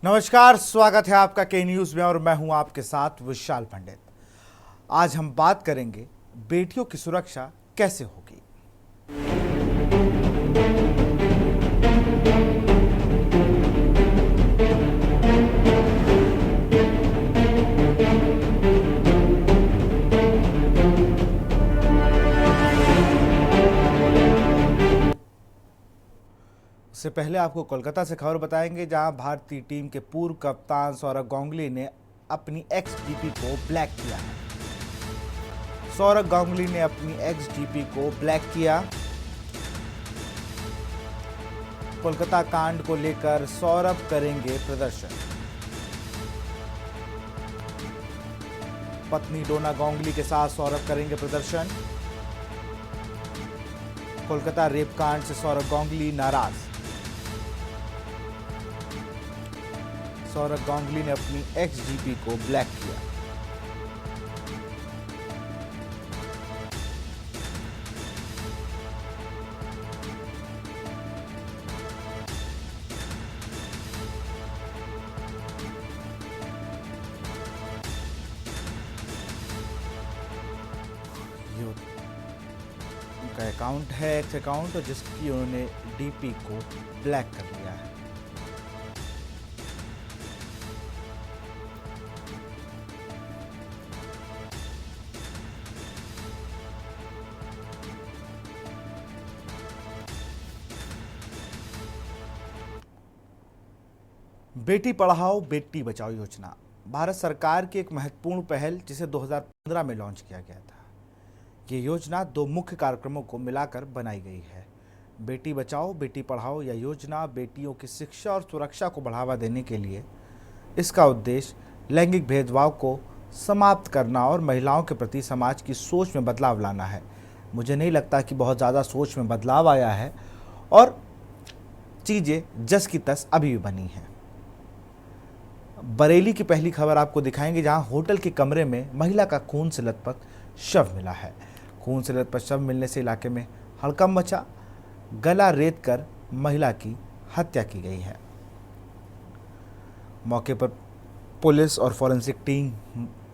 नमस्कार, स्वागत है आपका के न्यूज में और मैं हूं आपके साथ विशाल पंडित। आज हम बात करेंगे बेटियों की सुरक्षा कैसे होगी। इससे पहले आपको कोलकाता से खबर बताएंगे, जहां भारतीय टीम के पूर्व कप्तान सौरव गांगुली ने अपनी एक्स डीपी को ब्लैक किया है। सौरव गांगुली ने अपनी एक्स डीपी को ब्लैक किया। कोलकाता कांड को लेकर सौरव करेंगे प्रदर्शन। पत्नी डोना गांगुली के साथ सौरव करेंगे प्रदर्शन। कोलकाता रेप कांड से सौरव गांगुली नाराज। सौरव गांगुली ने अपनी एक्स डीपी को ब्लैक किया। ये उनका अकाउंट है, एक्स अकाउंट, जिसकी उन्होंने डीपी को ब्लैक कर लिया है। बेटी पढ़ाओ बेटी बचाओ योजना भारत सरकार की एक महत्वपूर्ण पहल, जिसे 2015 में लॉन्च किया गया था। ये योजना दो मुख्य कार्यक्रमों को मिलाकर बनाई गई है। बेटी बचाओ बेटी पढ़ाओ यह योजना बेटियों की शिक्षा और सुरक्षा को बढ़ावा देने के लिए, इसका उद्देश्य लैंगिक भेदभाव को समाप्त करना और महिलाओं के प्रति समाज की सोच में बदलाव लाना है। मुझे नहीं लगता कि बहुत ज़्यादा सोच में बदलाव आया है और चीज़ें जस की तस अभी भी बनी हैं। बरेली की पहली खबर आपको दिखाएंगे, जहां होटल के कमरे में महिला का खून से लथपथ शव मिला है। खून से लथपथ शव मिलने से इलाके में हड़कंप मचा। गला रेत कर महिला की हत्या की गई है। मौके पर पुलिस और फॉरेंसिक टीम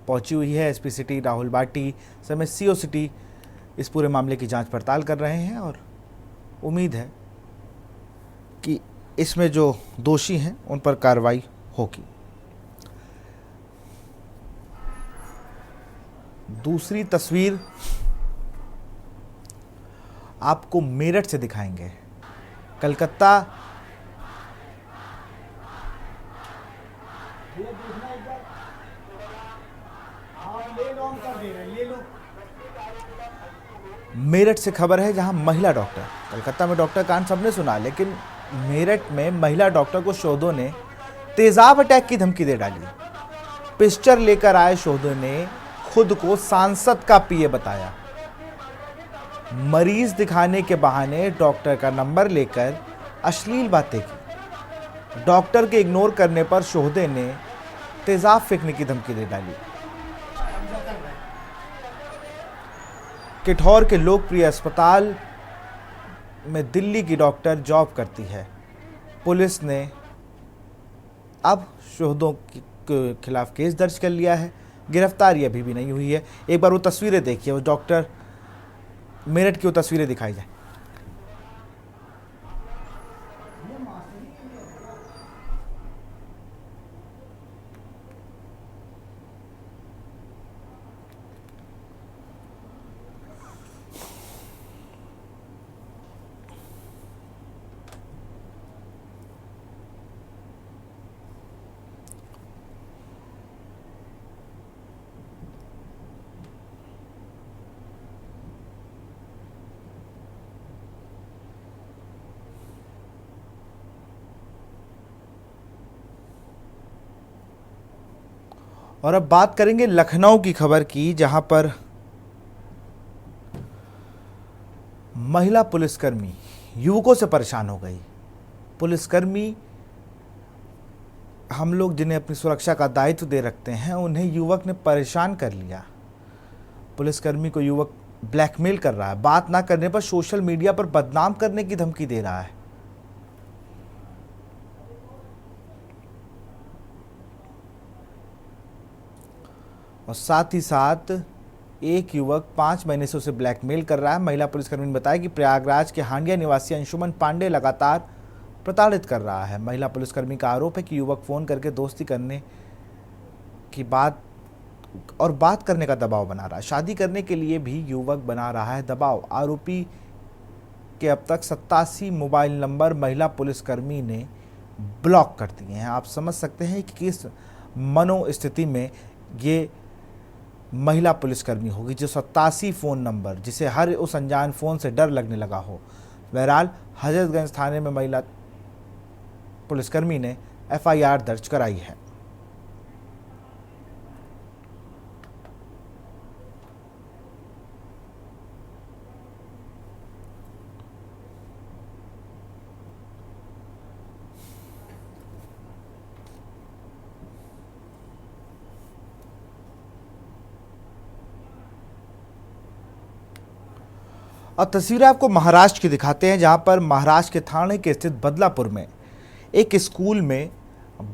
पहुंची हुई है। एसपी सिटी राहुल बाटी समेत सीओ सिटी इस पूरे मामले की जांच पड़ताल कर रहे हैं और उम्मीद है कि इसमें जो दोषी हैं उन पर कार्रवाई होगी। दूसरी तस्वीर आपको मेरठ से दिखाएंगे। कलकत्ता मेरठ से खबर है, जहां महिला डॉक्टर, कलकत्ता में डॉक्टर कांड सबने सुना, लेकिन मेरठ में महिला डॉक्टर को शोधों ने तेजाब अटैक की धमकी दे डाली। पिस्टल लेकर आए शोधों ने खुद को सांसद का पीए बताया। मरीज दिखाने के बहाने डॉक्टर का नंबर लेकर अश्लील बातें की। डॉक्टर के इग्नोर करने पर शोहदे ने तेजाब फेंकने की धमकी दे डाली। किठौर के लोकप्रिय अस्पताल में दिल्ली की डॉक्टर जॉब करती है। पुलिस ने अब शोहदों के खिलाफ केस दर्ज कर लिया है। गिरफ्तारी अभी भी नहीं हुई है। एक बार वो तस्वीरें देखिए, वो डॉक्टर मेरठ की वो तस्वीरें दिखाई जाए। और अब बात करेंगे लखनऊ की खबर की, जहां पर महिला पुलिसकर्मी युवकों से परेशान हो गई। पुलिसकर्मी, हम लोग जिन्हें अपनी सुरक्षा का दायित्व दे रखते हैं, उन्हें युवक ने परेशान कर लिया। पुलिसकर्मी को युवक ब्लैकमेल कर रहा है। बात ना करने पर सोशल मीडिया पर बदनाम करने की धमकी दे रहा है। और साथ ही साथ एक युवक 5 महीने से उसे ब्लैकमेल कर रहा है। महिला पुलिसकर्मी ने बताया कि प्रयागराज के हांडिया निवासी अंशुमन पांडे लगातार प्रताड़ित कर रहा है। महिला पुलिसकर्मी का आरोप है कि युवक फोन करके दोस्ती करने की बात करने का दबाव बना रहा है। शादी करने के लिए भी युवक बना रहा है दबाव। आरोपी के अब तक 87 मोबाइल नंबर महिला पुलिसकर्मी ने ब्लॉक कर दिए हैं। आप समझ सकते हैं कि किस मनोस्थिति में ये महिला पुलिसकर्मी होगी जो 87 फ़ोन नंबर, जिसे हर उस अनजान फ़ोन से डर लगने लगा हो। बहरहाल हजरतगंज थाने में महिला पुलिसकर्मी ने FIR दर्ज कराई है। और तस्वीरें आपको महाराष्ट्र की दिखाते हैं, जहां पर महाराष्ट्र के ठाणे के स्थित बदलापुर में एक स्कूल में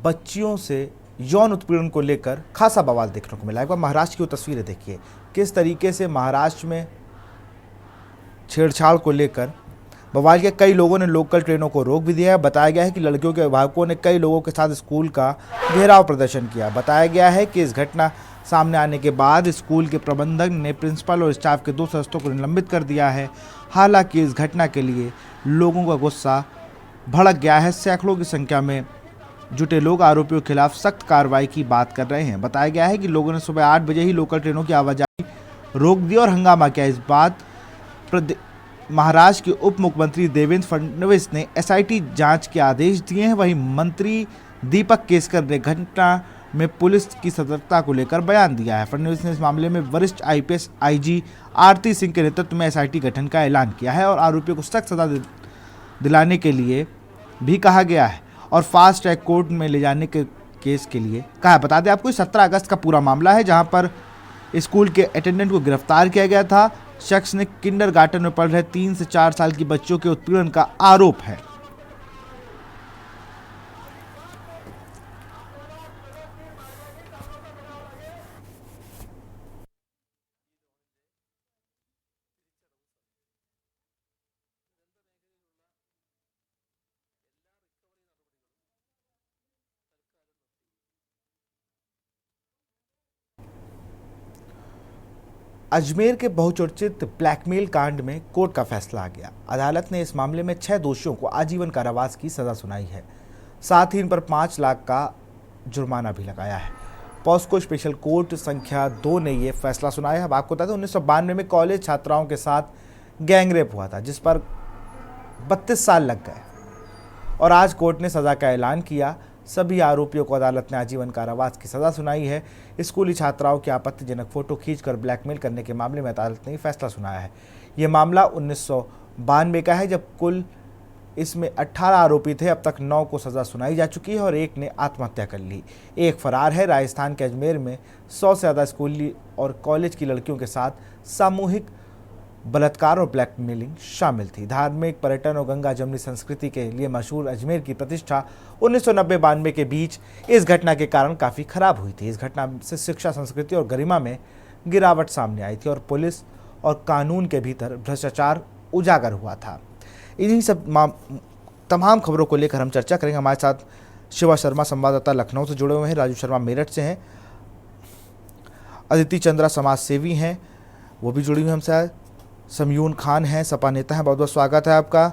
बच्चियों से यौन उत्पीड़न को लेकर खासा बवाल देखने को मिला। एक बार महाराष्ट्र की वो तस्वीरें देखिए, किस तरीके से महाराष्ट्र में छेड़छाड़ को लेकर बवाल किया। कई लोगों ने लोकल ट्रेनों को रोक भी दिया है। बताया गया है कि लड़कियों के अभिभावकों ने कई लोगों के साथ स्कूल का घेराव प्रदर्शन किया। बताया गया है कि इस घटना सामने आने के बाद स्कूल के प्रबंधक ने प्रिंसिपल और स्टाफ के 2 सदस्यों को निलंबित कर दिया है। हालांकि इस घटना के लिए लोगों का गुस्सा भड़क गया है। सैकड़ों की संख्या में जुटे लोग आरोपियों के खिलाफ सख्त कार्रवाई की बात कर रहे हैं। बताया गया है कि लोगों ने सुबह 8 बजे ही लोकल ट्रेनों की आवाजाही रोक दी और हंगामा किया। इस बात महाराष्ट्र के उप मुख्यमंत्री देवेंद्र फडणवीस ने SIT जांच के आदेश दिए हैं। वहीं मंत्री दीपक केसकर ने घटना में पुलिस की सतर्कता को लेकर बयान दिया है। फडणवीस ने इस मामले में वरिष्ठ IPS IG आरती सिंह के नेतृत्व में SIT गठन का ऐलान किया है और आरोपियों को सख्त सजा दिलाने के लिए भी कहा गया है और फास्ट ट्रैक कोर्ट में ले जाने के केस के लिए कहा है। बता दें आपको 17 अगस्त का पूरा मामला है, जहां पर स्कूल के अटेंडेंट को गिरफ्तार किया गया था। शख्स ने किंडरगार्टन में पढ़ रहे 3 से 4 साल की बच्चों के उत्पीड़न का आरोप है। अजमेर के बहुचर्चित ब्लैकमेल कांड में कोर्ट का फैसला आ गया। अदालत ने इस मामले में 6 दोषियों को आजीवन कारावास की सजा सुनाई है। साथ ही इन पर 5 लाख का जुर्माना भी लगाया है। पॉस्को स्पेशल कोर्ट संख्या 2 ने यह फैसला सुनाया है। अब आपको बता दें 1992 में कॉलेज छात्राओं के साथ गैंगरेप हुआ था, जिस पर 32 साल लग गए और आज कोर्ट ने सजा का ऐलान किया। सभी आरोपियों को अदालत ने आजीवन कारावास की सजा सुनाई है। स्कूली छात्राओं की आपत्तिजनक फोटो खींचकर ब्लैकमेल करने के मामले में अदालत ने फैसला सुनाया है। यह मामला 1992 का है, जब कुल इसमें 18 आरोपी थे। अब तक 9 को सजा सुनाई जा चुकी है और एक ने आत्महत्या कर ली। एक फरार है। राजस्थान के अजमेर में 100 से ज़्यादा स्कूली और कॉलेज की लड़कियों के साथ सामूहिक बलात्कार और ब्लैकमेलिंग शामिल थी। धार्मिक, पर्यटन और गंगा जमनी संस्कृति के लिए मशहूर अजमेर की प्रतिष्ठा 1990-92 के बीच इस घटना के कारण काफ़ी खराब हुई थी। इस घटना से शिक्षा, संस्कृति और गरिमा में गिरावट सामने आई थी और पुलिस और कानून के भीतर भ्रष्टाचार उजागर हुआ था। इन्हीं सब तमाम खबरों को लेकर हम चर्चा करेंगे। हमारे साथ शिवा शर्मा संवाददाता लखनऊ से जुड़े हुए हैं, राजू शर्मा मेरठ से हैं, अदिति चंद्रा समाज सेवी हैं, वो भी जुड़ी हुई हमसे, समयून खान हैं, सपा नेता हैं। बहुत बहुत स्वागत है आपका।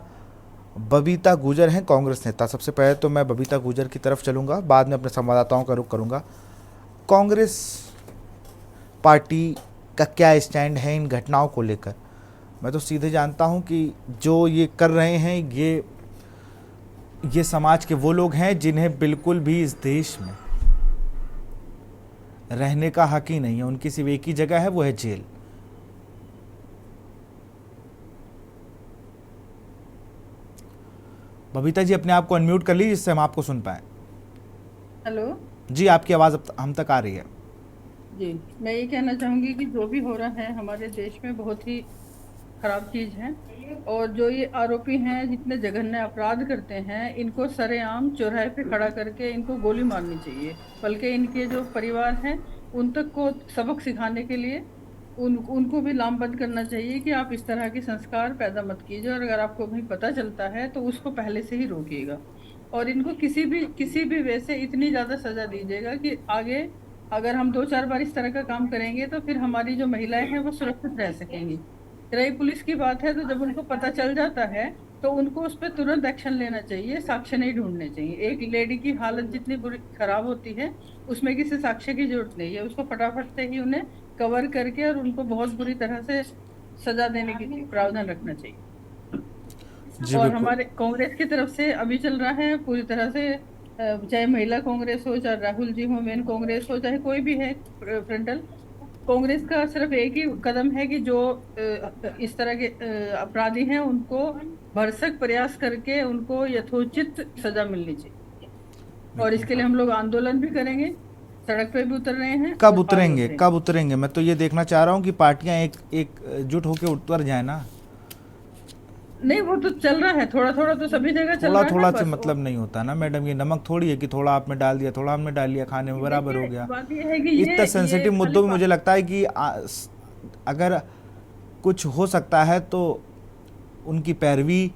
बबीता गुजर हैं, कांग्रेस नेता। सबसे पहले तो मैं बबीता गुजर की तरफ चलूंगा, बाद में अपने संवाददाताओं का रुख करूंगा। कांग्रेस पार्टी का क्या स्टैंड है इन घटनाओं को लेकर? मैं तो सीधे जानता हूं कि जो ये कर रहे हैं ये समाज के वो लोग हैं जिन्हें बिल्कुल भी इस देश में रहने का हक ही नहीं है। उनकी सिर्फ एक ही जगह है, वो है जेल। बबीता जी, अपने आप को अनम्यूट कर लीजिए जिससे हम आपको सुन पाए। हेलो जी, आपकी आवाज़ अब हम तक आ रही है। जी, मैं ये कहना चाहूँगी कि जो भी हो रहा है हमारे देश में बहुत ही खराब चीज़ है और जो ये आरोपी हैं जितने जघन्य अपराध करते हैं, इनको सरेआम चौराहे पे खड़ा करके इनको गोली मारनी चाहिए। बल्कि इनके जो परिवार हैं उन तक को सबक सिखाने के लिए उनको भी लामबंद करना चाहिए कि आप इस तरह के संस्कार पैदा मत कीजिए, और अगर आपको कहीं पता चलता है तो उसको पहले से ही रोकिएगा। और इनको किसी भी वे से इतनी ज्यादा सजा दीजिएगा कि आगे अगर हम 2-4 बार इस तरह का काम करेंगे तो फिर हमारी जो महिलाएं हैं वो सुरक्षित रह सकेंगी। रही पुलिस की बात है, तो जब उनको पता चल जाता है तो उनको उस पर तुरंत एक्शन लेना चाहिए, साक्ष्य नहीं ढूंढने चाहिए। एक लेडी की हालत जितनी बुरी खराब होती है उसमें किसी साक्ष्य की जरूरत नहीं है, उसको फटाफट से ही उन्हें कवर करके और उनको बहुत बुरी तरह से सजा देने की प्रावधान रखना चाहिए। जी और बिल्कुल। हमारे कांग्रेस की तरफ से अभी चल रहा है पूरी तरह से, चाहे महिला कांग्रेस हो, चाहे राहुल जी हो मेन कांग्रेस हो, चाहे कोई भी है फ्रंटल, कांग्रेस का सिर्फ एक ही कदम है कि जो इस तरह के अपराधी हैं उनको भरसक प्रयास करके उनको यथोचित सजा मिलनी चाहिए। और बिल्कुल। इसके लिए हम लोग आंदोलन भी करेंगे, सड़क पे भी उतर रहे हैं कब और आज उतरेंगे, उतरेंगे। कब उतरेंगे? मैं तो ये देखना चाह रहा हूँ कि पार्टियां एक एकजुट होकर उतर जाए ना। नहीं, वो तो चल रहा है, थोड़ा थोड़ा तो सभी जगह चल थोड़ा रहा है थोड़ा से बस वो। मतलब नहीं होता ना मैडम, ये नमक थोड़ी है कि थोड़ा आपने डाल दिया, थोड़ा हमने डाल दिया, खाने में बराबर हो देखिए गया। बात ये है कि इतना ये सेंसिटिव खाली मुद्दों में मुझे लगता है कि अगर कुछ हो सकता है तो उनकी पैरवी,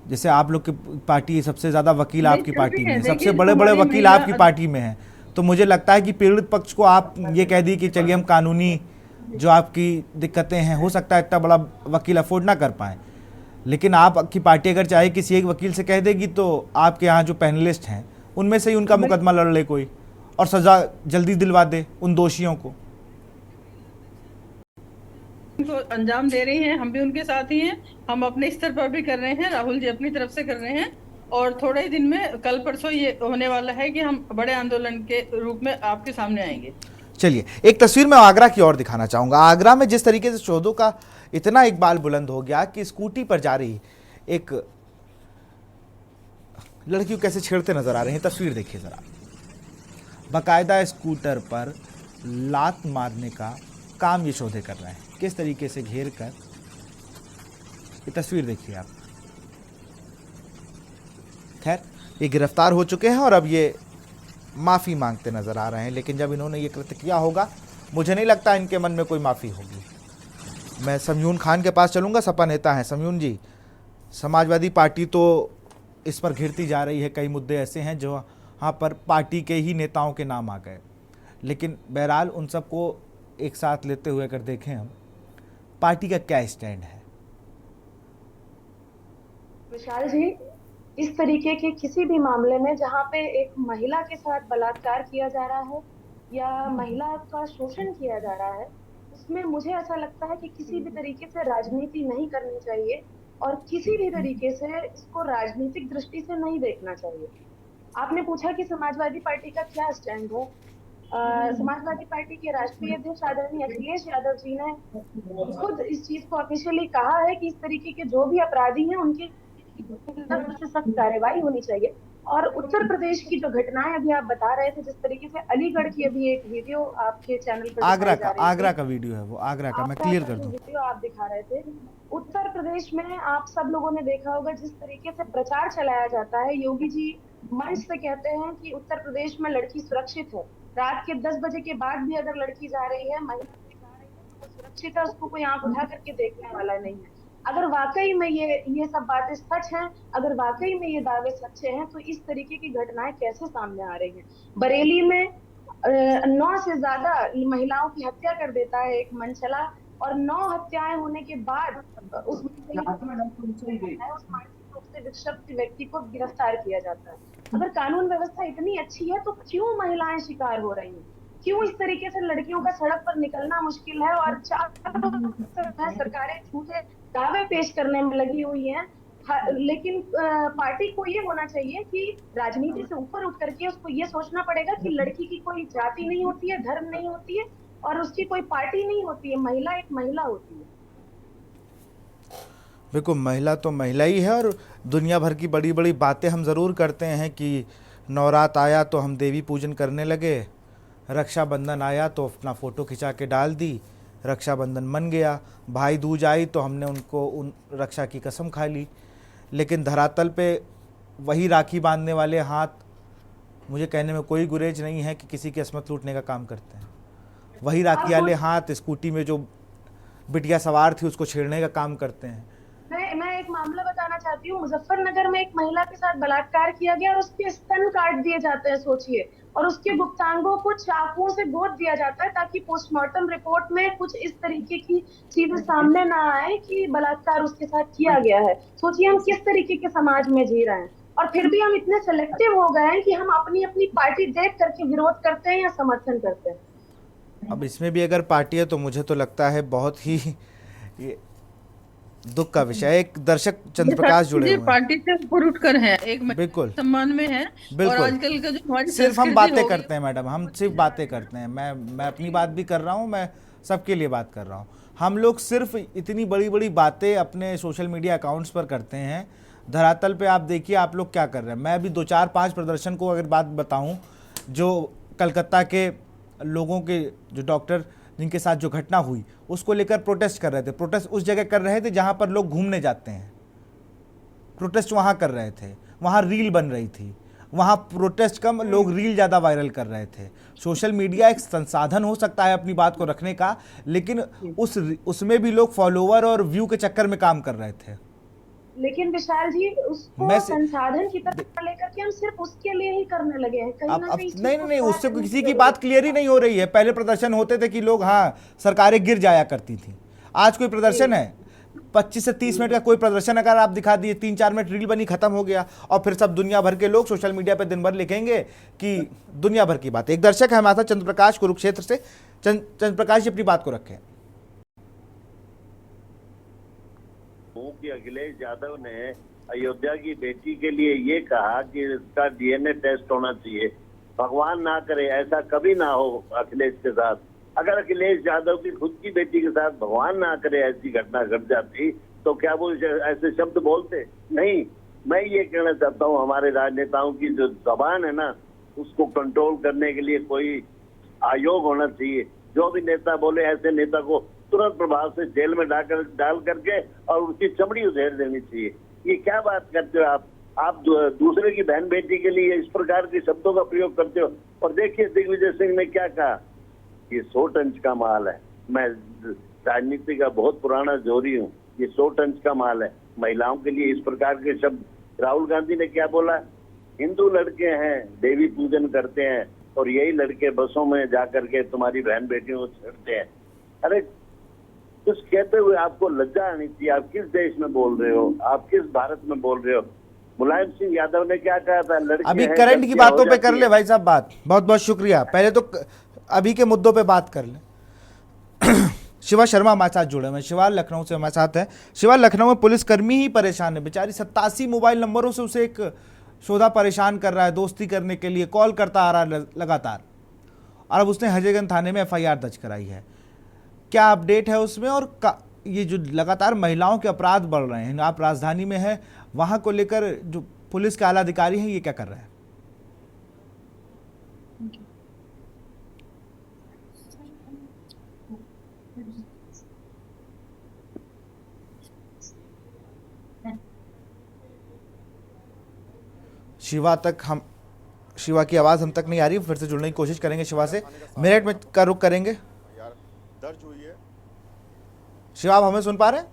जैसे आप लोग की पार्टी सबसे ज़्यादा वकील नहीं आपकी चल पार्टी रही में है। है, सबसे देखिए बड़े बड़े हमारी वकील महिला आपकी पार्टी में हैं, तो मुझे लगता है कि पीड़ित पक्ष को आप ये कह दी कि चलिए हम कानूनी जो आपकी दिक्कतें हैं, हो सकता है इतना बड़ा वकील अफोर्ड ना कर पाए, लेकिन आपकी पार्टी अगर चाहे किसी एक वकील से कह देगी तो आपके यहाँ जो पैनलिस्ट हैं उनमें से ही उनका मुकदमा लड़ ले कोई, और सज़ा जल्दी दिलवा दे उन दोषियों को। उनको अंजाम दे रही हैं, हम भी उनके साथ ही हैं। हम अपने स्तर पर भी कर रहे हैं, राहुल जी अपनी तरफ से कर रहे हैं, और थोड़े ही दिन में कल परसों ये होने वाला है कि हम बड़े आंदोलन के रूप में आपके सामने आएंगे। चलिए एक तस्वीर मैं आगरा की ओर दिखाना चाहूंगा। आगरा में जिस तरीके से चौधों का इतना इकबाल बुलंद हो गया कि स्कूटी पर जा रही एक लड़की को कैसे छेड़ते नजर आ रहे हैं, तस्वीर देखिए जरा। बाकायदा स्कूटर पर लात मारने का काम ये चौधे कर रहे हैं, किस तरीके से घेर कर, ये तस्वीर देखिए आप। खैर ये गिरफ्तार हो चुके हैं और अब ये माफ़ी मांगते नजर आ रहे हैं, लेकिन जब इन्होंने ये कृत्य किया होगा मुझे नहीं लगता इनके मन में कोई माफ़ी होगी। मैं समयून खान के पास चलूँगा, सपा नेता हैं। समयून जी, समाजवादी पार्टी तो इस पर घिरती जा रही है, कई मुद्दे ऐसे हैं जो यहाँ पर पार्टी के ही नेताओं के नाम आ गए, लेकिन बहरहाल उन सबको एक साथ लेते हुए अगर देखें हम, पार्टी का क्या स्टैंड है? विशाल जी, इस तरीके के किसी भी मामले में जहाँ पे एक महिला के साथ बलात्कार किया जा रहा है या महिला का शोषण किया जा रहा है, उसमें मुझे ऐसा लगता है कि किसी भी तरीके से राजनीति नहीं करनी चाहिए और किसी भी तरीके से इसको राजनीतिक दृष्टि से नहीं देखना चाहिए। आपने पूछा कि समाजवादी पार्टी का क्या स्टैंड है। समाजवादी पार्टी के राष्ट्रीय अध्यक्ष आदरणीय अखिलेश यादव जी ने खुद इस चीज को ऑफिशियली कहा है कि इस तरीके के जो भी अपराधी हैं उनकी सख्त से सख्त कार्रवाई होनी चाहिए। और उत्तर प्रदेश की जो घटनाएं अभी आप बता रहे थे, जिस तरीके से अलीगढ़ की अभी एक वीडियो आपके चैनल पर दिखाई जा रही आगरा थी, का वीडियो है वो, आगरा का, मैं आगरा क्लियर का कर जो दूं। वीडियो आप दिखा रहे थे, उत्तर प्रदेश में आप सब लोगों ने देखा होगा जिस तरीके से प्रचार चलाया जाता है। योगी जी मंच से कहते हैं कि उत्तर प्रदेश में लड़की सुरक्षित है, रात के 10 बजे के बाद भी अगर लड़की जा रही है, महिला जा रही है, तो वो सुरक्षित है, उसको कोई आंख उठा करके देखने वाला नहीं है। अगर वाकई में ये सब बातें सच हैं, अगर वाकई में ये दावे सच्चे हैं, तो इस तरीके की घटनाएं कैसे सामने आ रही हैं। बरेली में 9 से ज्यादा महिलाओं की हत्या कर देता है एक मनचला, और 9 हत्याएं होने के बाद उस मानसिक रूप से विक्षिप्त व्यक्ति को गिरफ्तार किया जाता है। अगर कानून व्यवस्था इतनी अच्छी है तो क्यों महिलाएं शिकार हो रही हैं? क्यों इस तरीके से लड़कियों का सड़क पर निकलना मुश्किल है और चारों तरफ सरकारें झूठे दावे पेश करने में लगी हुई हैं। लेकिन पार्टी को ये होना चाहिए कि राजनीति से ऊपर उठ करके उसको ये सोचना पड़ेगा कि लड़की की कोई जाति नहीं होती है, धर्म नहीं होती है, और उसकी कोई पार्टी नहीं होती है। महिला एक महिला होती है। बिल्कुल, महिला तो महिला ही है, और दुनिया भर की बड़ी बड़ी बातें हम ज़रूर करते हैं कि नवरात आया तो हम देवी पूजन करने लगे, रक्षाबंधन आया तो अपना फ़ोटो खिंचा के डाल दी, रक्षाबंधन मन गया, भाई दूज आई तो हमने उनको उन रक्षा की कसम खा ली, लेकिन धरातल पे वही राखी बांधने वाले हाथ, मुझे कहने में कोई गुरेज नहीं है कि किसी की अस्मत लूटने का काम करते हैं। वही राखी वाले हाथ स्कूटी में जो बिटिया सवार थी उसको छेड़ने का काम करते हैं। मैं एक मामला बताना चाहती हूँ। मुजफ्फरनगर में एक महिला के साथ बलात्कार किया गया और उसके स्तन काट दिए जाते हैं, सोचिए, और उसके गुप्तांगों को चाकुओं से गोद दिया जाता है ताकि पोस्टमार्टम रिपोर्ट में कुछ इस तरीके की चीजें सामने ना आए कि बलात्कार उसके साथ किया गया है। सोचिए हम किस तरीके के समाज में जी रहे हैं, और फिर भी हम इतने सेलेक्टिव हो गए हैं कि हम अपनी अपनी पार्टी देख करके विरोध करते हैं या समर्थन करते हैं। अब इसमें भी अगर पार्टी है तो मुझे तो लगता है बहुत ही ये दुख का विषय। एक दर्शक चंद्र प्रकाश जुड़े हुए हैं। पार्टी से ऊपर उठकर हैं, एक बिल्कुल सम्मान में है। और बिल्कुल। आजकल का जो हमारी सिर्फ हम संस्कृति बातें हो गई, करते हैं मैडम, हम सिर्फ बातें करते हैं। मैं अपनी बात भी कर रहा हूँ, मैं सबके लिए बात कर रहा हूँ। हम लोग सिर्फ इतनी बड़ी बड़ी बातें अपने सोशल मीडिया अकाउंट्स पर करते हैं। धरातल पे आप देखिए आप लोग क्या कर रहे हैं। मैं अभी 2-4-5 प्रदर्शन को अगर बात बताऊँ, जो कलकत्ता के लोगों के जो डॉक्टर जिनके साथ जो घटना हुई उसको लेकर प्रोटेस्ट कर रहे थे। प्रोटेस्ट उस जगह कर रहे थे जहां पर लोग घूमने जाते हैं, प्रोटेस्ट वहां कर रहे थे, वहां रील बन रही थी। वहां प्रोटेस्ट कम, लोग रील ज़्यादा वायरल कर रहे थे। सोशल मीडिया एक संसाधन हो सकता है अपनी बात को रखने का, लेकिन उसमें भी लोग फॉलोवर और व्यू के चक्कर में काम कर रहे थे। लेकिन विशाल जी, उसको संसाधन की तरह लेकर के हम सिर्फ उसके लिए ही करने लगे हैं। कहीं ना कहीं नहीं, उससे किसी की बात क्लियर ही नहीं हो रही है। पहले प्रदर्शन होते थे कि लोग हाँ सरकारें गिर जाया करती थी। आज कोई प्रदर्शन है 25 से 30 मिनट का कोई प्रदर्शन अगर आप दिखा दिए, 3-4 मिनट रील बनी, खत्म हो गया, और फिर सब दुनिया भर के लोग सोशल मीडिया पे दिन भर लिखेंगे कि दुनिया भर की बात। एक दर्शक है हमारे साथ, चंद्र प्रकाश कुरुक्षेत्र से। चंद्र प्रकाश जी अपनी बात को रखें। कि अखिलेश यादव ने अयोध्या की बेटी के लिए ये कहा कि इसका डीएनए टेस्ट होना चाहिए। भगवान ना करे ऐसा कभी ना हो अखिलेश के साथ। अगर अखिलेश यादव की खुद की बेटी के साथ भगवान ना करे ऐसी घटना घट जाती तो क्या वो ऐसे शब्द बोलते? नहीं। मैं ये कहना चाहता हूँ हमारे राजनेताओं की जो जबान है ना, उसको कंट्रोल करने के लिए कोई आयोग होना चाहिए। जो भी नेता बोले ऐसे नेता को तुरंत प्रभाव से जेल में डाल करके और उसकी चमड़ी उधेड़ देनी चाहिए। ये क्या बात करते हो आप दूसरे की बहन बेटी के लिए इस प्रकार के शब्दों का प्रयोग करते हो। और देखिए दिग्विजय सिंह ने क्या कहा, ये 100 टन का माल है। मैं राजनीति का बहुत पुराना जोरी हूँ। ये 100 टन का माल है। महिलाओं के लिए इस प्रकार के शब्द। राहुल गांधी ने क्या बोला, हिंदू लड़के हैं, देवी पूजन करते हैं, और यही लड़के बसों में जाकर के तुम्हारी बहन बेटियों को छेड़ते हैं। अरे कुछ कहते हुए आपको लज्जा आनी चाहिए। आप किस देश में बोल रहे हो, आप किस भारत में बोल रहे हो? मुलायम सिंह यादव ने क्या कहा था, लड़के अभी करंट की बातों पे कर ले भाई साहब बात। बहुत बहुत शुक्रिया। पहले तो अभी के मुद्दों पे बात कर ले। शिवा शर्मा हमारे साथ जुड़े हुए हैं, शिवा लखनऊ से हमारे साथ है। शिवा, लखनऊ में पुलिसकर्मी ही परेशान है बेचारी। 87 मोबाइल नंबरों से उसे एक शोधा परेशान कर रहा है, दोस्ती करने के लिए कॉल करता आ रहा है लगातार, और अब उसने हजरतगंज थाने में FIR दर्ज कराई है। क्या अपडेट है उसमें? और ये जो लगातार महिलाओं के अपराध बढ़ रहे हैं, आप राजधानी में है, वहां को लेकर जो पुलिस के आला अधिकारी हैं ये क्या कर रहे हैं? शिवा की आवाज हम तक नहीं आ रही, फिर से जुड़ने की कोशिश करेंगे शिवा से। मिनट में का रुक करेंगे। दर्ज हुई है। शिवा, आप हमें सुन पा रहे हैं?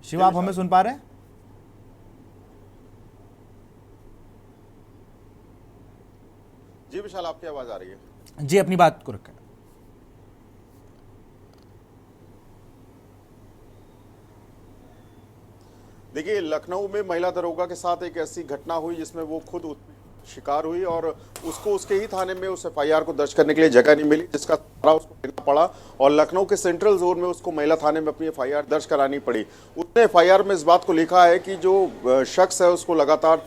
शिवा, आप हमें सुन पा रहे हैं? जी विशाल, आपकी आवाज आ रही है। जी, अपनी बात को रखें। देखिए, लखनऊ में महिला दरोगा के साथ एक ऐसी घटना हुई जिसमें वो खुद शिकार हुई और उसको उसके ही थाने में उस FIR को दर्ज करने के लिए जगह नहीं मिली, जिसका सहारा उसको लेना पड़ा और लखनऊ के सेंट्रल जोन में उसको महिला थाने में अपनी FIR दर्ज करानी पड़ी। उसने FIR में इस बात को लिखा है कि जो शख्स है उसको लगातार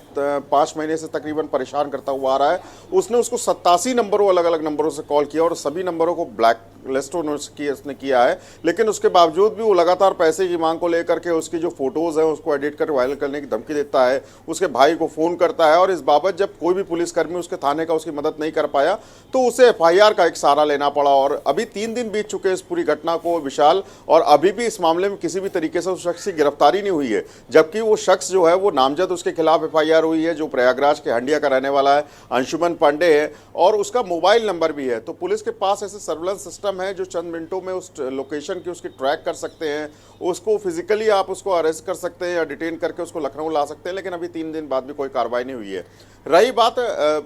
5 महीने से तकरीबन परेशान करता हुआ आ रहा है। उसने उसको 87 नंबरों अलग अलग नंबरों से कॉल किया और सभी नंबरों को ब्लैक लिस्ट उसने किया है, लेकिन उसके बावजूद भी वो लगातार पैसे की मांग को लेकर के उसकी जो फोटोज है उसको एडिट कर वायरल करने की धमकी देता है, उसके भाई को फोन करता है और इस बाबत जब कोई भी पुलिसकर्मी उसके थाने का उसकी मदद नहीं कर पाया तो उसे FIR का एक सहारा लेना पड़ा। और अभी 3 दिन बीत चुके इस पूरी घटना को विशाल, और अभी भी इस मामले में किसी भी तरीके से उस शख्स की गिरफ्तारी नहीं हुई है, जबकि वो शख्स जो है वो नामजद उसके खिलाफ एफआईआर हुई है, जो प्रयागराज के हंडिया का रहने वाला है, अंशुमन पांडे है, और उसका मोबाइल नंबर भी है। तो पुलिस के पास ऐसे सर्विलेंस सिस्टम है जो चंद मिनटों में उस लोकेशन की उसकी ट्रैक कर सकते हैं, उसको फिजिकली आप उसको अरेस्ट कर सकते हैं या डिटेन करके उसको लखनऊ ला सकते हैं, लेकिन अभी 3 दिन बाद भी कोई कार्रवाई नहीं हुई है। रही बात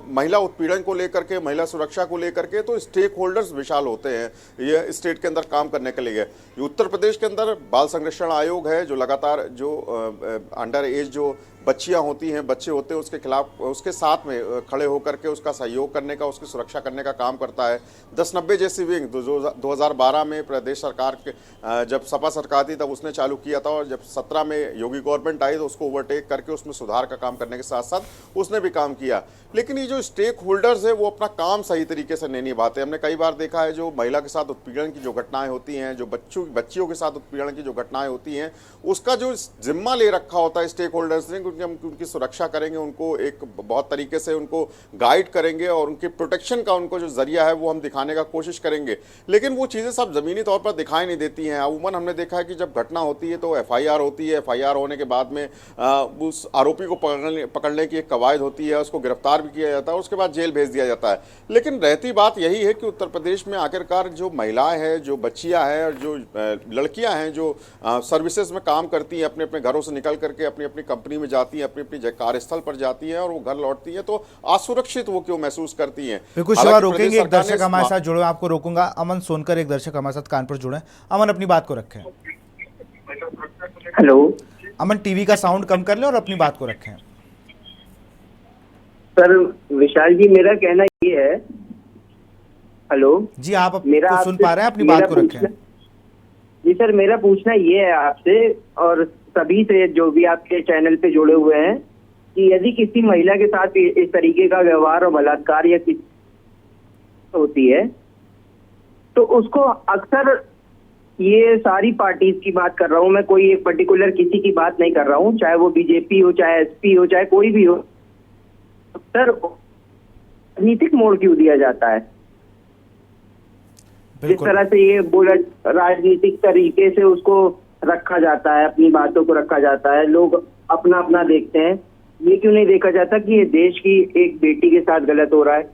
महिला उत्पीड़न को लेकर के, महिला सुरक्षा को लेकर के, तो स्टेक होल्डर्स विशाल होते हैं ये स्टेट के अंदर काम करने के लिए। उत्तर प्रदेश के अंदर बाल संरक्षण आयोग है जो लगातार जो अंडर एज जो बच्चियां होती हैं, बच्चे होते हैं, उसके खिलाफ उसके साथ में खड़े होकर के उसका सहयोग करने का, उसकी सुरक्षा करने का काम करता है। 1090 जैसी विंग 2012 में प्रदेश सरकार के जब सपा सरकार थी तब उसने चालू किया था, और जब 17 में योगी गवर्नमेंट आई तो उसको ओवरटेक करके उसमें सुधार का काम करने के साथ साथ उसने भी काम किया। लेकिन ये जो स्टेक होल्डर्स है वो अपना काम सही तरीके से नहीं निभाते। हमने कई बार देखा है जो महिला के साथ उत्पीड़न की जो घटनाएं होती हैं, जो बच्चियों के साथ उत्पीड़न की जो घटनाएं होती हैं, उसका जो जिम्मा ले रखा होता है स्टेक होल्डर्स ने, क्योंकि हम उनकी सुरक्षा करेंगे, उनको एक बहुत तरीके से उनको गाइड करेंगे और उनकी प्रोटेक्शन का उनको जो जरिया है वो हम दिखाने का कोशिश करेंगे। लेकिन वो चीज़ें सब ज़मीनी तौर पर दिखाई नहीं देती हैं। अमूमन हमने देखा है कि जब घटना होती है तो एफआईआर होती है, एफआईआर होने के बाद में उस आरोपी को पकड़ने की एक कवायद होती है, उसको गिरफ्तार भी किया जाता है, उसके बाद जेल भेज दिया जाता है। लेकिन रहती बात यही है कि उत्तर प्रदेश में आखिरकार जो महिलाएं हैं, जो बच्चियां हैं और जो लड़कियां हैं जो सर्विसेज में काम करती हैं, अपने अपने घरों से निकल करके अपनी अपनी कंपनी में जाती हैं, अपनी अपनी कार्यस्थल पर जाती हैं और वो घर लौटती हैं, तो असुरक्षित वो क्यों महसूस करती हैं। बिल्कुल शिवा, रोकेंगे, एक दर्शक हमारे साथ जुड़े, आपको रोकूंगा। अमन सोनकर एक दर्शक हमारे साथ कानपुर जुड़े। अमन अपनी बात को रखें। हेलो अमन, टीवी का साउंड कम कर ले और अपनी बात को रखें। सर, विशाल जी, मेरा कहना ये है। हेलो जी, आप मेरा सुन पा रहे हैं? अपनी बात को रखें। जी सर, मेरा पूछना ये है आपसे और सभी से जो भी आपके चैनल पे जुड़े हुए हैं कि यदि किसी महिला के साथ इस तरीके का व्यवहार और बलात्कार या किसी होती है तो उसको अक्सर, ये सारी पार्टीज की बात कर रहा हूँ मैं, कोई एक पर्टिकुलर किसी की बात नहीं कर रहा हूँ, चाहे वो बीजेपी हो, चाहे एसपी हो, चाहे कोई भी हो, सर राजनीतिक मोड़ क्यों दिया जाता है? जिस तरह से ये बोला, राजनीतिक तरीके से उसको रखा जाता है, अपनी बातों को रखा जाता है, लोग अपना अपना देखते हैं। ये क्यों नहीं देखा जाता कि ये देश की एक बेटी के साथ गलत हो रहा है?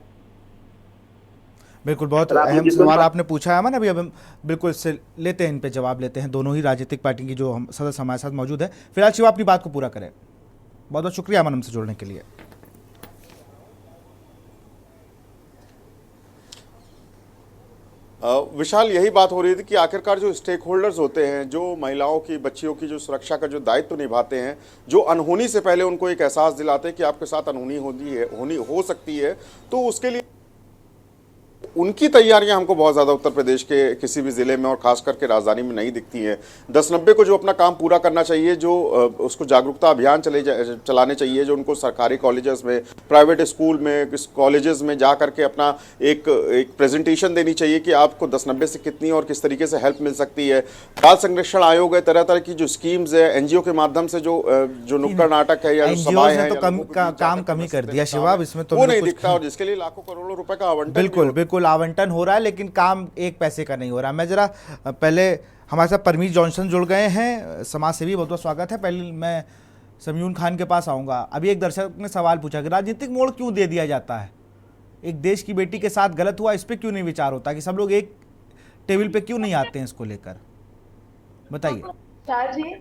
बिल्कुल, बहुत अहम सवाल आपने पूछा है अमन। अभी हम बिल्कुल इससे लेते हैं, इन पे जवाब लेते हैं। दोनों ही राजनीतिक पार्टी की जो हम सदस्य हमारे साथ मौजूद है। फिलहाल शिवा अपनी बात को पूरा करें। बहुत बहुत शुक्रिया अमन हमसे जुड़ने के लिए। विशाल, यही बात हो रही थी कि आखिरकार जो स्टेक होल्डर्स होते हैं, जो महिलाओं की, बच्चियों की जो सुरक्षा का जो दायित्व निभाते हैं, जो अनहोनी से पहले उनको एक एहसास दिलाते हैं कि आपके साथ अनहोनी हो सकती है, तो उसके लिए उनकी तैयारियां हमको बहुत ज़्यादा उत्तर प्रदेश के किसी भी ज़िले में और ख़ास करके राजधानी में नहीं दिखती हैं। 1090 को जो अपना काम पूरा करना चाहिए, जो उसको जागरूकता अभियान चलाने चाहिए, जो उनको सरकारी कॉलेजेस में, प्राइवेट स्कूल में, कॉलेजेस में जा करके अपना एक प्रेजेंटेशन देनी चाहिए कि आपको 1090 से कितनी और किस तरीके से हेल्प मिल सकती है। बाल संरक्षण आयोग है, तरह तरह की जो स्कीम्स है, एनजीओ के माध्यम से जो नुक्कड़ नाटक है या जो सभाएं हैं, काम कम ही कर दिया शिवा, इसमें तो वो नहीं दिखता, और जिसके लिए लाखों करोड़ों रुपए का आवंटन बिल्कुल आवंटन हो रहा है, लेकिन काम एक पैसे का नहीं हो रहा। मैं जरा पहले, हमारे साथ परमीत जॉनसन जुड़ गए हैं, समाज सेवी, बहुत बहुत स्वागत है। पहले मैं समयून खान के पास आऊँगा। अभी एक दर्शक ने सवाल पूछा कि राजनीतिक मोड़ क्यों दे दिया जाता है, एक देश की बेटी के साथ गलत हुआ, इस पर क्यों नहीं विचार होता कि सब लोग एक टेबल पे क्यों नहीं आते हैं इसको लेकर? बताइए।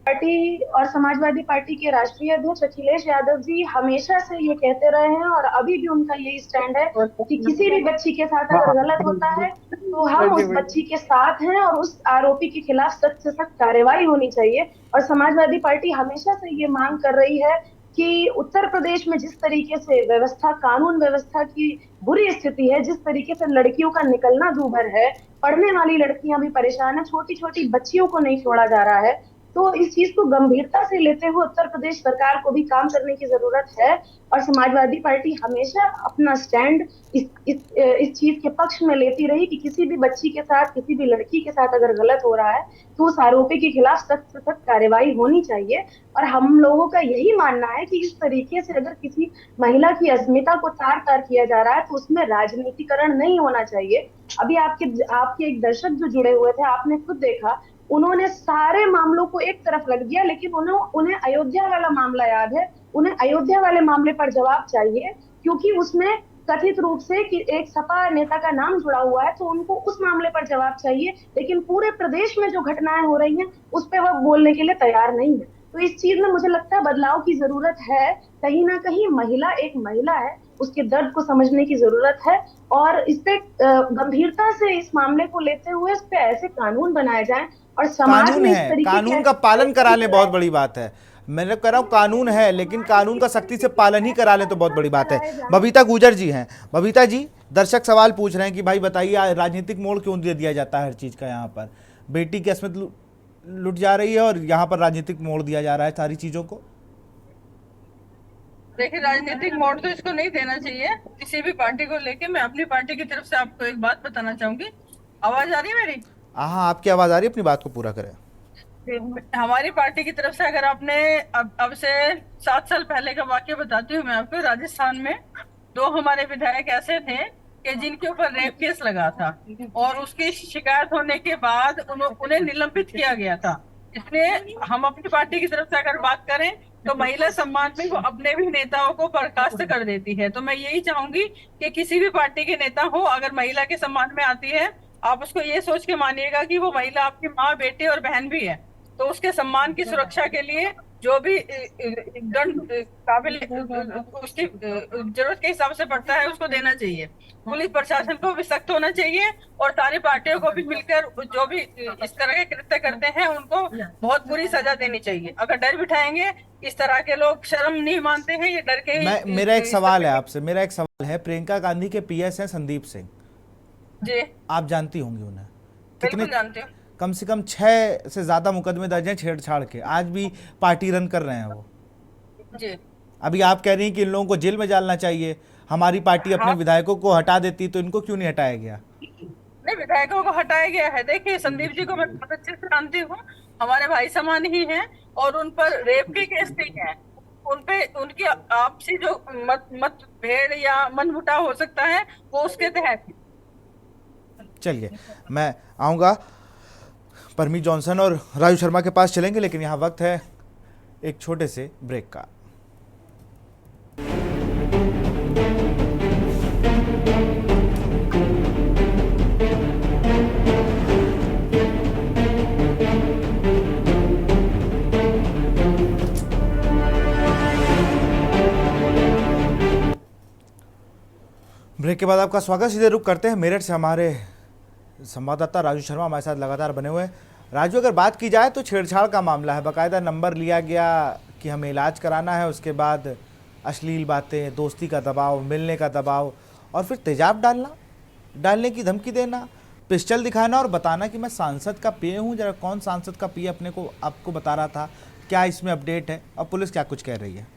पार्टी और समाजवादी पार्टी के राष्ट्रीय अध्यक्ष अखिलेश यादव जी हमेशा से ये कहते रहे हैं और अभी भी उनका यही स्टैंड है कि किसी भी बच्ची के साथ अगर गलत होता है तो हम उस बच्ची के साथ हैं और उस आरोपी के खिलाफ सख्त से सख्त कार्रवाई होनी चाहिए। और समाजवादी पार्टी हमेशा से ये मांग कर रही है कि उत्तर प्रदेश में जिस तरीके से व्यवस्था, कानून व्यवस्था की बुरी स्थिति है, जिस तरीके से लड़कियों का निकलना दूभर है, पढ़ने वाली लड़कियां भी परेशान है, छोटी छोटी बच्चियों को नहीं छोड़ा जा रहा है, तो इस चीज को गंभीरता से लेते हुए उत्तर प्रदेश सरकार को भी काम करने की जरूरत है। और समाजवादी पार्टी हमेशा अपना स्टैंड इस चीज के पक्ष में लेती रही कि किसी भी बच्ची के साथ, किसी भी लड़की के साथ अगर गलत हो रहा है तो उस आरोपी के खिलाफ सख्त से सख्त कार्रवाई होनी चाहिए। और हम लोगों का यही मानना है कि इस तरीके से अगर किसी महिला की अस्मिता को तार तार किया जा रहा है तो उसमें राजनीतिकरण नहीं होना चाहिए। अभी आपके एक दर्शक जो जुड़े हुए थे, आपने खुद देखा उन्होंने सारे मामलों को एक तरफ रख दिया, लेकिन उन्हें अयोध्या वाला मामला याद है। उन्हें अयोध्या वाले मामले पर जवाब चाहिए, क्योंकि उसमें कथित रूप से कि एक सपा नेता का नाम जुड़ा हुआ है, तो उनको उस मामले पर जवाब चाहिए। लेकिन पूरे प्रदेश में जो घटनाएं हो रही हैं उस पर वह बोलने के लिए तैयार नहीं है। तो इस चीज में मुझे लगता है बदलाव की जरूरत है। कहीं ना कहीं महिला एक महिला है, उसके दर्द को समझने की जरूरत है, और इस पे गंभीरता से इस मामले को लेते हुए इस पे ऐसे कानून बनाए जाएं और समाज कानून में इस है, तरीके कानून के का पालन करा ले, बहुत बड़ी बात है। मैं कह रहा हूँ कानून है, लेकिन कानून का सख्ती से पालन ही करा ले तो बहुत बड़ी बात है। बबीता गुजर जी हैं। बबीता जी, दर्शक सवाल पूछ रहे हैं कि भाई बताइए, राजनीतिक मोड़ क्यों दे दिया जाता है हर चीज का? यहाँ पर बेटी की अस्मत लुट जा रही है और यहाँ पर राजनीतिक मोड़ दिया जा रहा है सारी चीजों को। देखिए, राजनीतिक मोड़ तो इसको नहीं देना चाहिए किसी भी पार्टी को लेके। मैं अपनी पार्टी की तरफ से आपको एक बात बताना चाहूंगी। आवाज आ रही है मेरी? हाँ, आपकी आवाज आ रही है, अपनी बात को पूरा करें। हमारी पार्टी की तरफ से अगर आपने अब से 7 साल पहले का वाक्य बताती हूँ मैं आपको। राजस्थान में 2 हमारे विधायक ऐसे थे कि जिनके ऊपर रेप केस लगा था, और उसकी शिकायत होने के बाद उन्हें निलंबित किया गया था। इसलिए हम अपनी पार्टी की तरफ से अगर बात करें तो महिला सम्मान में वो अपने भी नेताओं को बर्खास्त कर देती है। तो मैं यही चाहूंगी कि किसी भी पार्टी के नेता हो, अगर महिला के सम्मान में आती है, आप उसको ये सोच के मानिएगा कि वो महिला आपकी माँ, बेटी और बहन भी है। तो उसके सम्मान की सुरक्षा के लिए जो भी दंड काबिल उसकी जरूरत के हिसाब से पड़ता है उसको देना चाहिए। पुलिस प्रशासन को भी सख्त होना चाहिए, और सारी पार्टियों को भी मिलकर जो भी इस तरह के कृत्य करते हैं उनको बहुत बुरी सजा देनी चाहिए। अगर डर बिठाएंगे, इस तरह के लोग शर्म नहीं मानते हैं, ये डर के ही। मेरा एक सवाल है आपसे, मेरा एक सवाल है। प्रियंका गांधी के पीएस हैं संदीप सिंह जी, आप जानती होंगी उन्हें। बिल्कुल जानते हो। कम से कम 6 से ज्यादा मुकदमे दर्ज हैं छेड़छाड़ के, आज भी पार्टी रन कर रहे हैं वो जी। अभी आप कह रही हैं कि इन लोगों को जेल में डालना चाहिए। हमारी पार्टी अपने विधायकों को हटा देती, तो इनको क्यों नहीं हटाया गया? नहीं, विधायकों को हटाया गया है। देखिए, संदीप जी को मैं बहुत अच्छे से जानती हूँ, हमारे भाई समान ही हैं, और उन पर रेप के केस नहीं है। उन पे उनकी आपसी जो मतभेद या मनमुटाव हो सकता है वो उसके तहत। चलिए, मैं आऊँगा परमीत जॉनसन और राजू शर्मा के पास चलेंगे, लेकिन यहाँ वक्त है एक छोटे से ब्रेक का। ब्रेक के बाद आपका स्वागत। सीधे रुक करते हैं मेरठ से। हमारे संवाददाता राजू शर्मा हमारे साथ लगातार बने हुए हैं। राजू, अगर बात की जाए तो छेड़छाड़ का मामला है, बाकायदा नंबर लिया गया कि हमें इलाज कराना है, उसके बाद अश्लील बातें, दोस्ती का दबाव, मिलने का दबाव, और फिर तेजाब डालने की धमकी देना, पिस्टल दिखाना और बताना कि मैं सांसद का पिए हूँ। जरा कौन सांसद का पिए अपने को आपको बता रहा था? क्या इसमें अपडेट है और पुलिस क्या कुछ कह रही है?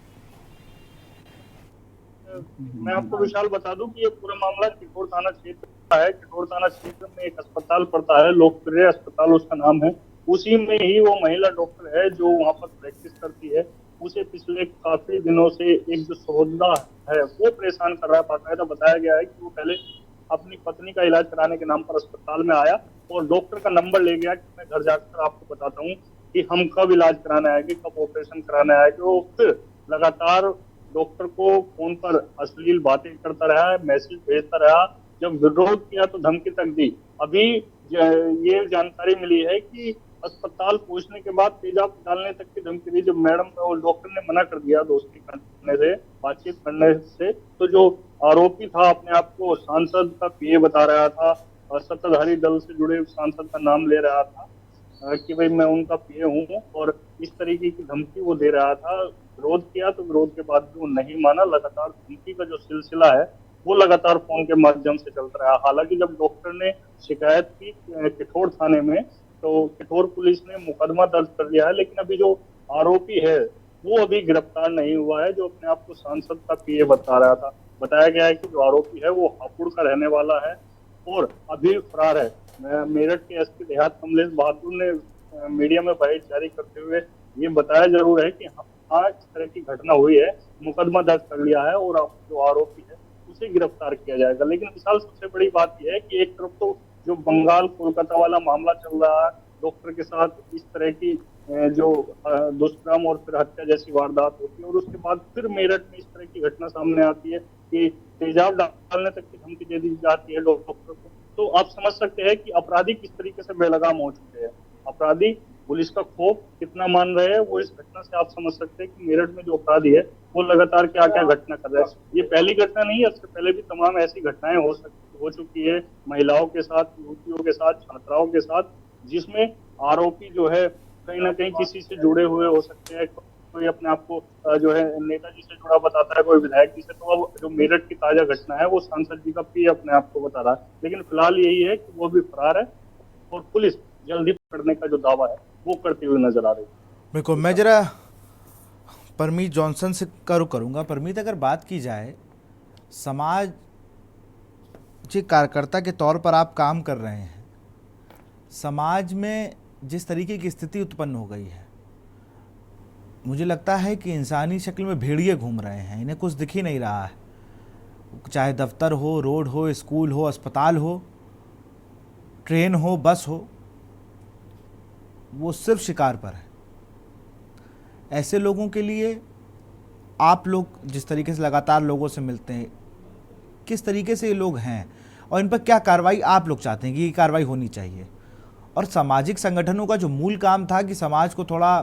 मैं आपको विशाल बता दूं कि ये पूरा मामला किठौर थाना क्षेत्र का है। किठौर थाना क्षेत्र में एक अस्पताल पड़ता है, लोकप्रिय अस्पताल उसका नाम है। उसी में ही वो महिला डॉक्टर है जो वहाँ पर प्रैक्टिस करती है। उसे पिछले काफी दिनों से एक जो सौदा है वो परेशान कर रहा है। बाकायदा बताया गया है कि वो पहले अपनी पत्नी का इलाज कराने के नाम पर अस्पताल में आया और डॉक्टर का नंबर ले गया कि मैं घर जाकर आपको बताता हूँ कि हम कब इलाज कराने आएंगे, कब ऑपरेशन कराने आएंगे। वो फिर लगातार डॉक्टर को फोन पर अश्लील बातें करता रहा, मैसेज भेजता रहा। जब विरोध किया तो धमकी तक दी। अभी ये जानकारी मिली है कि अस्पताल पहुंचने के बाद तेजाब डालने तक की धमकी दी। जब मैडम और डॉक्टर ने मना कर दिया दोस्ती करने से, बातचीत करने से, तो जो आरोपी था अपने आप को सांसद का पीए बता रहा था, सत्ताधारी दल से जुड़े सांसद का नाम ले रहा था कि भाई मैं उनका पीए हूँ, और इस तरीके की धमकी वो दे रहा था। विरोध किया तो विरोध के बाद भी वो नहीं माना। लगातार धमकी का जो सिलसिला है वो लगातार फोन के माध्यम से चलता रहा। हालांकि जब डॉक्टर ने शिकायत की किठौर थाने में, तो किठौर पुलिस ने मुकदमा दर्ज कर लिया है, लेकिन अभी जो आरोपी है वो अभी गिरफ्तार नहीं हुआ है, जो अपने आप को सांसद का पीए बता रहा था। बताया गया है कि जो आरोपी है वो हापुड़ का रहने वाला है और अभी फरार है। मेरठ के एसपी देहात कमलेश बहादुर ने मीडिया में बाइट जारी करते हुए ये बताया जरूर है कि हाँ, इस तरह की घटना हुई है, मुकदमा दर्ज कर लिया है और जो आरोपी है उसे गिरफ्तार किया जाएगा। लेकिन विशाल, सबसे बड़ी बात यह है कि एक तरफ तो जो बंगाल कोलकाता वाला मामला चल रहा है डॉक्टर के साथ इस तरह की जो दुष्कर्म और फिर हत्या जैसी वारदात होती है, और उसके बाद फिर मेरठ में इस तरह की घटना सामने आती है कि तेजाब डालने तक की धमकी दे दी जाती है डॉक्टर को। तो आप समझ सकते हैं कि अपराधी किस तरीके से बेलगाम हो चुके हैं। अपराधी पुलिस का खौफ कितना मान रहे हैं, वो इस घटना से आप समझ सकते हैं कि मेरठ में जो अपराधी है वो लगातार क्या क्या घटना कर रहे हैं। ये पहली घटना नहीं है, इससे पहले भी तमाम ऐसी घटनाएं हो चुकी है महिलाओं के साथ, युवतियों के साथ, छात्राओं के साथ, जिसमें आरोपी जो है कहीं ना कहीं किसी से जुड़े हुए हो सकते हैं। कोई अपने आप को जो है नेताजी से जुड़ा बताता है, कोई विधायक जी से। तो अब जो मेरठ की ताजा घटना है वो सांसद जी का पी अपने आप को बता रहा है, लेकिन फिलहाल यही है कि वो भी फरार है और पुलिस जल्दी पकड़ने का जो दावा है वो करती हुई नजर आ रही है। बिल्कुल, मैं जरा परमीत जॉनसन से रुख करूँगा। परमीत, अगर बात की जाए समाज के कार्यकर्ता के तौर पर आप काम कर रहे हैं, समाज में जिस तरीके की स्थिति उत्पन्न हो गई है, मुझे लगता है कि इंसानी शक्ल में भेड़िए घूम रहे हैं, इन्हें कुछ दिख ही नहीं रहा है। चाहे दफ्तर हो, रोड हो, स्कूल हो, अस्पताल हो, ट्रेन हो, बस हो, वो सिर्फ शिकार पर है। ऐसे लोगों के लिए आप लोग जिस तरीके से लगातार लोगों से मिलते हैं, किस तरीके से ये लोग हैं और इन पर क्या कार्रवाई आप लोग चाहते हैं कि ये कार्रवाई होनी चाहिए? और सामाजिक संगठनों का जो मूल काम था कि समाज को थोड़ा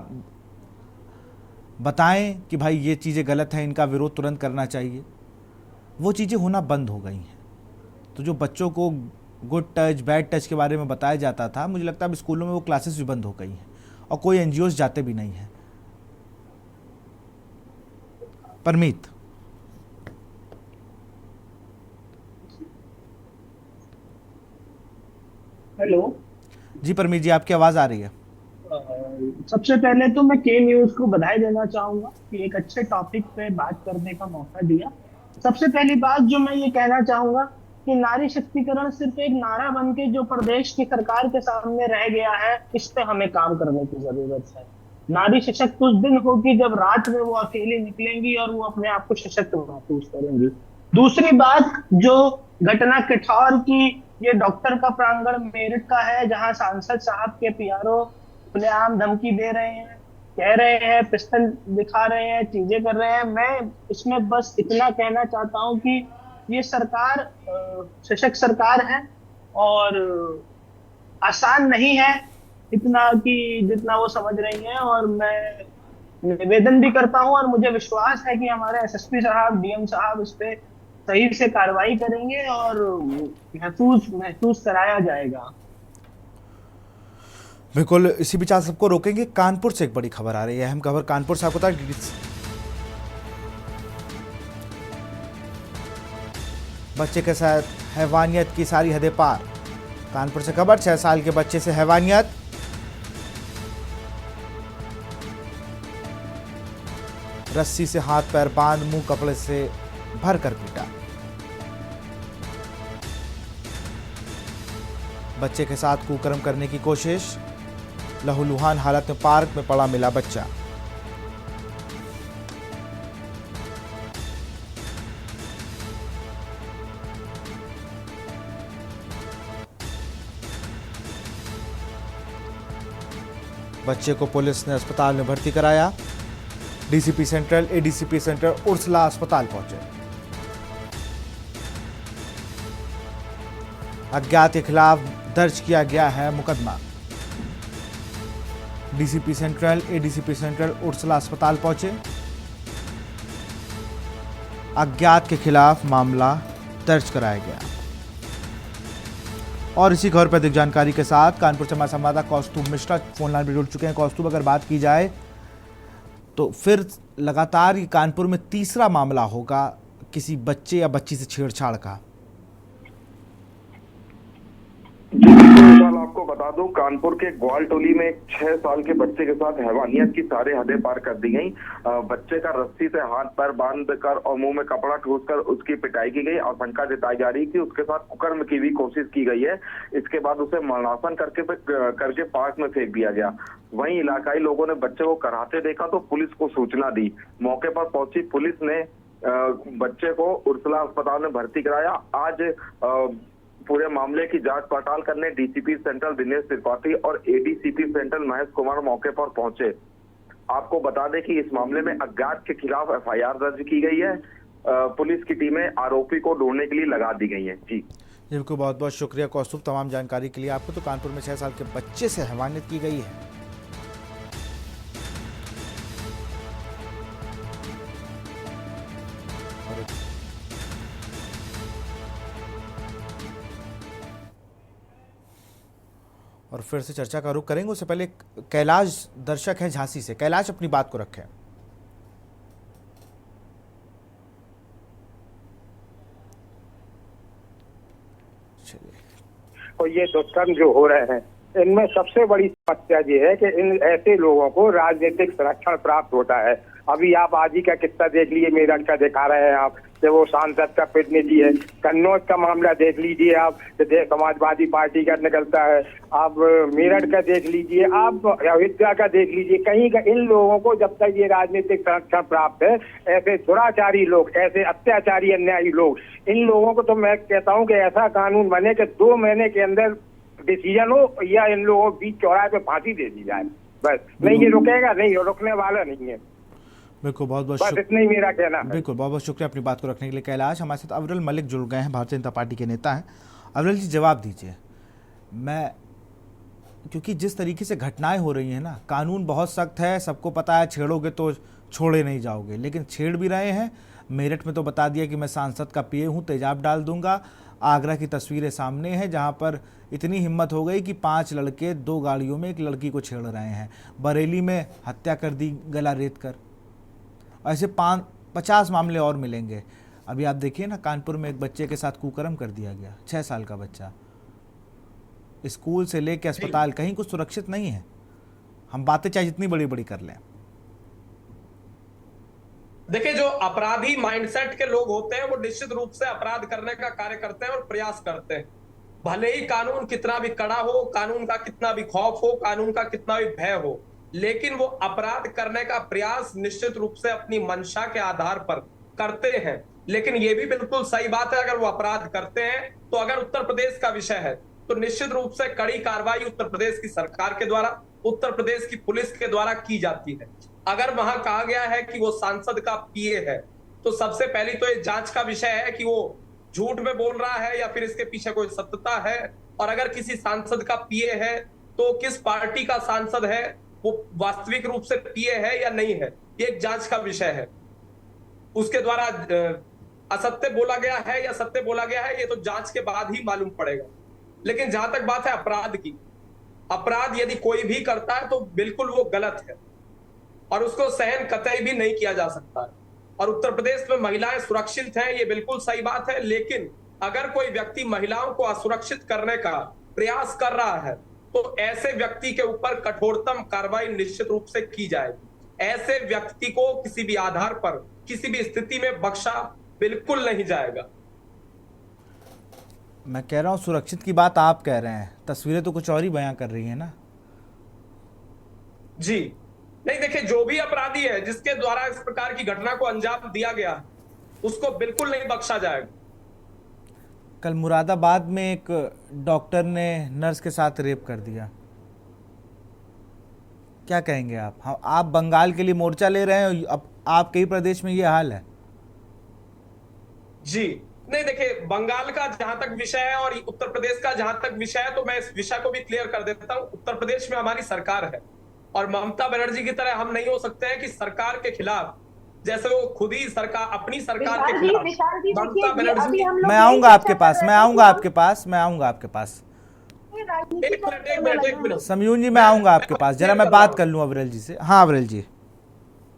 बताएं कि भाई ये चीज़ें गलत हैं, इनका विरोध तुरंत करना चाहिए, वो चीज़ें होना बंद हो गई हैं। तो जो बच्चों को गुड टच, बैड टच के बारे में बताया जाता था, मुझे लगता है अब स्कूलों में वो क्लासेस भी बंद हो गई हैं और कोई एनजीओज जाते भी नहीं हैं। परमीत। हेलो जी परमीत जी, आपकी आवाज़ आ रही है। सबसे पहले तो मैं के न्यूज को बधाई देना चाहूंगा कि एक अच्छे टॉपिक पे बात करने का मौका दिया। सबसे पहली बात जो मैं ये कहना चाहूंगा कि नारी शक्तिकरण सिर्फ एक नारा बन के जो प्रदेश की सरकार के सामने रह गया है, इस पे हमें काम करने की जरूरत है। नारी सशक्त उस दिन होगी जब रात में वो अकेली निकलेंगी और वो अपने आप को सशक्त महसूस करेंगी। दूसरी बात, जो घटना कठौर की, ये डॉक्टर का प्रांगण मेरठ का है, जहां सांसद साहब के पीआरओ खुलेआम धमकी दे रहे हैं, कह रहे हैं, पिस्टल दिखा रहे हैं, चीजें कर रहे हैं। मैं इसमें बस इतना कहना चाहता हूं कि ये सरकार सशक्त सरकार है और आसान नहीं है इतना कि जितना वो समझ रही है। और मैं निवेदन भी करता हूं और मुझे विश्वास है कि हमारे एसएसपी साहब, डीएम साहब इस पे सही से कार्रवाई करेंगे और महसूस कराया जाएगा। बिल्कुल, इसी बीच सबको रोकेंगे। कानपुर से एक बड़ी खबर आ रही है, अहम खबर कानपुर से। आपको बता बच्चे के साथ हैवानियत की सारी हदें पार। कानपुर से खबर, 6 साल के बच्चे से हैवानियत। रस्सी से हाथ पैर बांध मुंह कपड़े से भर कर पीटा। बच्चे के साथ कुकर्म करने की कोशिश। लहूलुहान हालत में पार्क में पड़ा मिला बच्चा। बच्चे को पुलिस ने अस्पताल में भर्ती कराया। DCP central, ADCP central Ursula अस्पताल पहुंचे। अज्ञात के खिलाफ दर्ज किया गया है मुकदमा। DCP central, ADCP central Ursula अस्पताल पहुंचे। अज्ञात के खिलाफ मामला दर्ज कराया गया। और इसी खबर पर अधिक जानकारी के साथ कानपुर से हमारे संवाददाता कौस्तुभ मिश्रा फोन लाइन पर जुड़ चुके हैं। कौस्तुभ, अगर बात की जाए तो फिर लगातार ये कानपुर में तीसरा मामला होगा किसी बच्चे या बच्ची से छेड़छाड़ का। विशाल, आपको बता दूं, कानपुर के ग्वालटोली में 6 साल के बच्चे के साथ हैवानियत की सारे हदें पार कर दी गई। बच्चे का रस्सी से हाथ पैर बांधकर और मुंह में कपड़ा ठूसकर उसकी पिटाई की गई। आशंका जताई जा रही कि उसके साथ कुकर्म की भी कोशिश की गई है। इसके बाद उसे मरणासन करके पार्क में फेंक दिया गया। वहीं इलाकाई लोगों ने बच्चे को कराहते देखा तो पुलिस को सूचना दी। मौके पर पहुंची पुलिस ने बच्चे को उर्सला अस्पताल में भर्ती कराया। आज पूरे मामले की जांच पड़ताल करने डीसीपी सेंट्रल दिनेश त्रिपाठी और एडीसीपी सेंट्रल महेश कुमार मौके पर पहुंचे। आपको बता दें कि इस मामले में अज्ञात के खिलाफ एफआईआर दर्ज की गई है। पुलिस की टीमें आरोपी को ढूंढने के लिए लगा दी गई हैं। जी जिनको बहुत बहुत शुक्रिया कौस्तुभ तमाम जानकारी के लिए। आपको तो कानपुर में 6 साल के बच्चे से हैवानियत की गई है। और फिर से चर्चा का रुख करेंगे, उससे पहले कैलाश दर्शक हैं झांसी से। कैलाश अपनी बात को रखें। और ये दुष्कर्म जो हो रहे हैं, इनमें सबसे बड़ी समस्या ये है कि इन ऐसे लोगों को राजनीतिक संरक्षण प्राप्त होता है। अभी आप आज ही का किस्सा देख लीजिए, मेरठ का दिखा रहे हैं आप, कि वो सांसद का प्रतिनिधि है। कन्नौज का मामला देख लीजिए आप, समाजवादी पार्टी का निकलता है। आप मेरठ का देख लीजिए, आप अयोध्या का देख लीजिए, कहीं का। इन लोगों को जब तक ये राजनीतिक संरक्षण प्राप्त है, ऐसे दुराचारी लोग, ऐसे अत्याचारी अन्यायी लोग, इन लोगों को तो मैं कहता हूँ कि ऐसा कानून बने कि 2 महीने के अंदर डिसीजन हो, या इन लोगों को बीच चौराहे पे फांसी दे दी जाए। बस, नहीं ये रुकेगा, नहीं ये रुकने वाला नहीं है। बिल्कुल, बहुत बहुत बस इतना ही मेरा कहना है। बिल्कुल, बहुत बहुत शुक्रिया अपनी बात को रखने के लिए कैलाश। हमारे साथ अविरल मलिक जुड़ गए हैं, भारतीय जनता पार्टी के नेता हैं। अविरल जी, जवाब दीजिए। क्योंकि जिस तरीके से घटनाएं हो रही हैं ना, कानून बहुत सख्त है, सबको पता है, छेड़ोगे तो छोड़े नहीं जाओगे, लेकिन छेड़ भी रहे हैं। मेरठ में तो बता दिया कि मैं सांसद का पीए हूँ, तेजाब डाल दूंगा। आगरा की तस्वीरें सामने हैं, जहाँ पर इतनी हिम्मत हो गई कि 5 लड़के 2 गाड़ियों में एक लड़की को छेड़ रहे हैं। बरेली में हत्या कर दी गला रेत कर। ऐसे 50 मामले और मिलेंगे। अभी आप देखिए ना, कानपुर में एक बच्चे के साथ कुकर्म कर दिया गया, 6 साल का बच्चा। स्कूल से लेकर अस्पताल कहीं कुछ सुरक्षित नहीं है। हम बातें चाहे जितनी बड़ी बड़ी कर लें। देखिए, जो अपराधी माइंडसेट के लोग होते हैं वो निश्चित रूप से अपराध करने का कार्य करते हैं और प्रयास करते हैं। भले ही कानून कितना भी कड़ा हो, कानून का कितना भी खौफ हो, कानून का कितना भी भय हो, लेकिन वो अपराध करने का प्रयास निश्चित रूप से अपनी मंशा के आधार पर करते हैं। लेकिन ये भी बिल्कुल सही बात है, अगर वो अपराध करते हैं तो अगर उत्तर प्रदेश का विषय है तो निश्चित रूप से कड़ी कार्रवाई उत्तर प्रदेश की सरकार के द्वारा, उत्तर प्रदेश की पुलिस के द्वारा की जाती है। अगर वहां कहा गया है कि वो सांसद का पीए है, तो सबसे पहली तो ये जांच का विषय है कि वो झूठ में बोल रहा है या फिर इसके पीछे कोई सत्यता है। और अगर किसी सांसद का पीए है तो किस पार्टी का सांसद है, वो वास्तविक रूप से पीए है या नहीं है, ये एक जांच का विषय है। उसके द्वारा असत्य बोला गया है या सत्य बोला गया है, ये तो जांच के बाद ही मालूम पड़ेगा। लेकिन जहां तक बात है अपराध की, अपराध यदि कोई भी करता है तो बिल्कुल वो गलत है और उसको सहन कतई भी नहीं किया जा सकता है। और उत्तर प्रदेश में महिलाएं सुरक्षित हैं, ये बिल्कुल सही बात है। लेकिन अगर कोई व्यक्ति महिलाओं को असुरक्षित करने का प्रयास कर रहा है तो ऐसे व्यक्ति के ऊपर कठोरतम कार्रवाई निश्चित रूप से की जाएगी। ऐसे व्यक्ति को किसी भी आधार पर, किसी भी स्थिति में बख्शा बिल्कुल नहीं जाएगा। मैं कह रहा हूं सुरक्षित की बात आप कह रहे हैं, तस्वीरें तो कुछ और ही बयां कर रही हैं ना। जी नहीं, देखिए, जो भी अपराधी है जिसके द्वारा इस प्रकार की घटना को अंजाम दिया गया, उसको बिल्कुल नहीं बख्शा जाएगा। कल मुरादाबाद में एक डॉक्टर ने नर्स के साथ रेप कर दिया, क्या कहेंगे आप? आप बंगाल के लिए मोर्चा ले रहे हैं, अब आप कई प्रदेश में ये हाल है। जी नहीं, देखिए, बंगाल का जहां तक विषय है और उत्तर प्रदेश का जहां तक विषय है, तो मैं इस विषय को भी क्लियर कर देता हूं। उत्तर प्रदेश में हमारी सरकार है और ममता बनर्जी की तरह हम नहीं हो सकते हैं कि सरकार के खिलाफ, जैसे वो खुद ही सरकार, अपनी सरकार के खिलाफ ममता बनर्जी। मैं आऊंगा आपके पास, मैं आऊंगा आपके पास, मैं आऊंगा आपके पास। एक मिनट समयून जी, मैं आऊंगा आपके पास, जरा मैं बात कर लूं अविरल जी से। हाँ अविरल जी।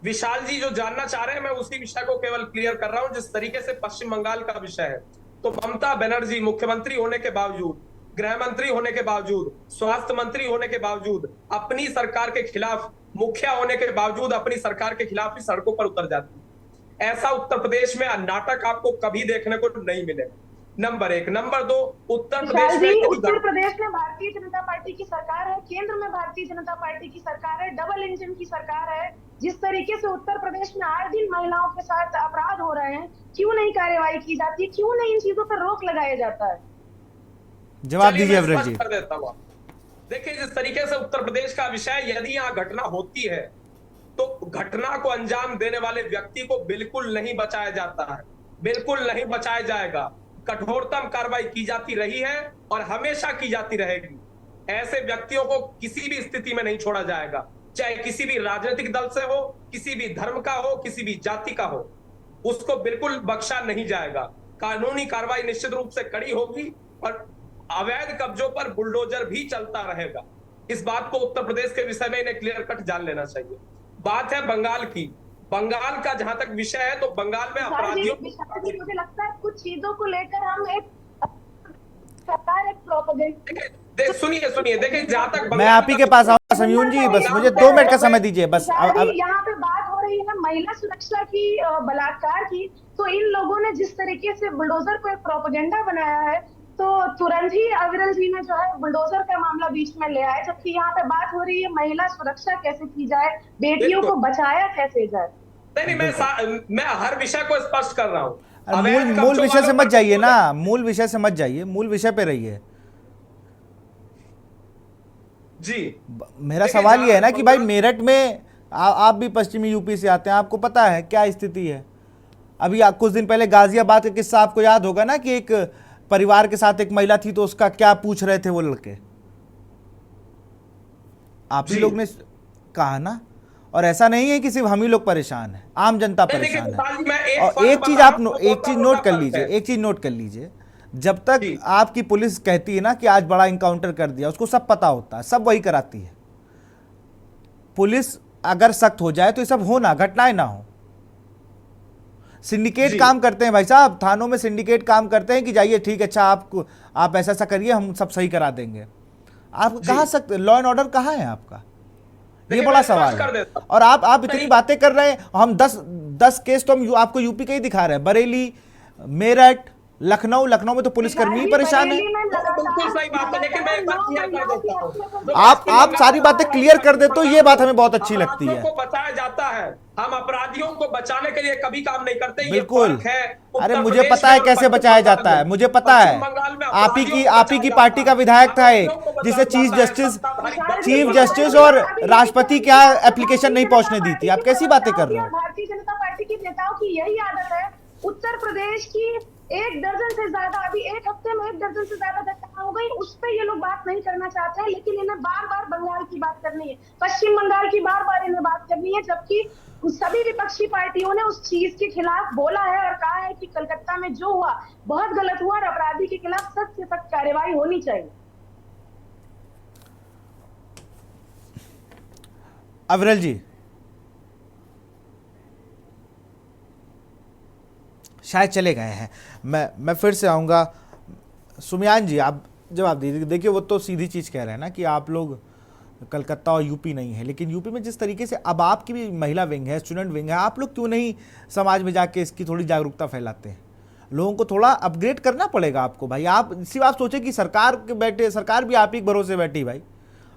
विशाल जी जो जानना चाह रहे हैं, मैं उसी विषय को केवल क्लियर कर रहा हूं जिस तरीके से पश्चिम बंगाल का विषय है। तो ममता बनर्जी मुख्यमंत्री होने के बावजूद, गृह मंत्री होने के बावजूद, स्वास्थ्य मंत्री होने के बावजूद, अपनी सरकार के खिलाफ, मुखिया होने के बावजूद अपनी सरकार के खिलाफ ही सड़कों पर उतर जाती है। ऐसा उत्तर प्रदेश में नाटक आपको कभी देखने को नहीं मिलेगा। नंबर 1। नंबर 2, उत्तर प्रदेश में भारतीय जनता पार्टी की सरकार है, केंद्र में भारतीय जनता पार्टी की सरकार है, डबल इंजन की सरकार है। जिस तरीके से उत्तर प्रदेश में आए दिन महिलाओं के साथ अपराध हो रहे हैं, क्यों नहीं कार्रवाई की जाती? क्यों नहीं इन चीजों पर रोक लगाया जाता है? जवाब चलिए दीजिए मैं अविरल स्पष्ट जी। कर देता हूँ। देखिए, जिस तरीके से उत्तर प्रदेश का विषय, यदि यहाँ घटना होती है तो घटना को अंजाम देने वाले व्यक्ति को बिल्कुल नहीं बचाया जाता है, बिल्कुल नहीं बचाया जाएगा। कठोरतम कार्रवाई की जाती रही है और हमेशा की जाती रहेगी। ऐसे व्यक्तियों को किसी भी स्थिति में नहीं छोड़ा जाएगा, चाहे किसी भी राजनीतिक दल से हो, किसी भी धर्म का हो, किसी भी जाति का हो, उसको बिल्कुल बख्शा नहीं जाएगा। कानूनी कार्रवाई निश्चित रूप से कड़ी होगी और अवैध कब्जों पर बुलडोजर भी चलता रहेगा। इस बात को उत्तर प्रदेश के विषय में इन्हें क्लियर कट जान लेना चाहिए। बात है बंगाल की। बंगाल का जहां तक विषय है तो बंगाल में अपराधियों मुझे लगता है कुछ चीजों को लेकर हम एक सरकार एक प्रोपेगेंडा। सुनिए, देखिए, जहां तक मैं आप ही के पास आऊंगा समयून जी, बस मुझे 2 मिनट का समय दीजिए बस। यहाँ पे बात हो रही है ना महिला सुरक्षा की, बलात्कार की, तो इन लोगों ने जिस तरीके से बुलडोजर को एक प्रोपेगेंडा बनाया है, तो तुरंत ही अविरल जी ने जो है बुलडोजर का मामला बीच में ले आए, जबकि यहाँ पे बात हो रही है महिला सुरक्षा कैसे की जाए, बेटियों को बचाया कैसे जाए। नहीं, मैं हर विषय को स्पष्ट कर रहा हूँ। मूल विषय से मत जाइए ना, मूल विषय से मत जाइए, मूल विषय पे रहिए जी। मेरा सवाल ये है ना कि भाई मेरठ में आप भी पश्चिमी यूपी से आते हैं, आपको पता है क्या स्थिति है। अभी कुछ दिन पहले गाजियाबाद का किस्सा आपको याद होगा ना कि एक परिवार के साथ एक महिला थी तो उसका क्या पूछ रहे थे वो लड़के, आप ही लोग ने कहा ना। और ऐसा नहीं है कि सिर्फ हम ही लोग परेशान हैं, आम जनता परेशान है। और एक चीज नोट कर लीजिए, एक चीज नोट कर लीजिए, जब तक आपकी पुलिस कहती है ना कि आज बड़ा इनकाउंटर कर दिया, उसको सब पता होता है, सब वही कराती है। पुलिस अगर सख्त हो जाए तो ये सब हो ना, घटनाएं ना हो। सिंडिकेट काम करते हैं भाई साहब, थानों में सिंडिकेट काम करते हैं कि जाइए ठीक है, अच्छा आप ऐसा ऐसा करिए, हम सब सही करा देंगे। आप कहाँ सकते, लॉ एंड ऑर्डर कहाँ है आपका, ये बड़ा सवाल है। और आप इतनी बातें कर रहे हैं, हम 10 केस तो हम आपको यूपी के ही दिखा रहे हैं, बरेली, मेरठ, लखनऊ में तो पुलिसकर्मी ही परेशान है। बिल्कुल सही बात है, लेकिन मैं एक बात क्लियर कर देता हूं। आप सारी बातें क्लियर कर दे तो ये बात हमें बहुत अच्छी लगती है। को बचाया जाता है, हम अपराधियों को बचाने के लिए कभी काम नहीं करते। बिल्कुल, अरे मुझे पता है कैसे बचाया जाता है, मुझे पता है। आप ही की पार्टी का विधायक था एक, जिसे चीफ जस्टिस और राष्ट्रपति क्या एप्लीकेशन नहीं पहुंचने दी थी। आप कैसी बातें कर रहे हो। भारतीय जनता पार्टी के नेताओं की यही आदत है। उत्तर प्रदेश की 1 दर्जन से ज्यादा, अभी 1 हफ्ते में 1 दर्जन से ज्यादा घटना हो गई, उस पर ये लोग बात नहीं करना चाहते हैं, लेकिन इन्हें बार बार बंगाल की बात करनी है, पश्चिम बंगाल की बार बार इन्हें बात करनी है, जबकि सभी विपक्षी पार्टियों ने उस चीज के खिलाफ बोला है और कहा है कि कलकत्ता में जो हुआ बहुत गलत हुआ और अपराधी के खिलाफ सख्त से सख्त कार्रवाई होनी चाहिए। अविरल जी शायद चले गए हैं, मैं फिर से आऊँगा। सुमयान जी आप जवाब दीजिए। देखिए वो तो सीधी चीज़ कह रहे हैं ना कि आप लोग कलकत्ता और यूपी नहीं है, लेकिन यूपी में जिस तरीके से अब आपकी भी महिला विंग है, स्टूडेंट विंग है, आप लोग क्यों नहीं समाज में जाके इसकी थोड़ी जागरूकता फैलाते हैं। लोगों को थोड़ा अपग्रेड करना पड़ेगा आपको भाई। आप सिर्फ आप सोचें कि सरकार के बैठे, सरकार भी आप ही भरोसे बैठी भाई।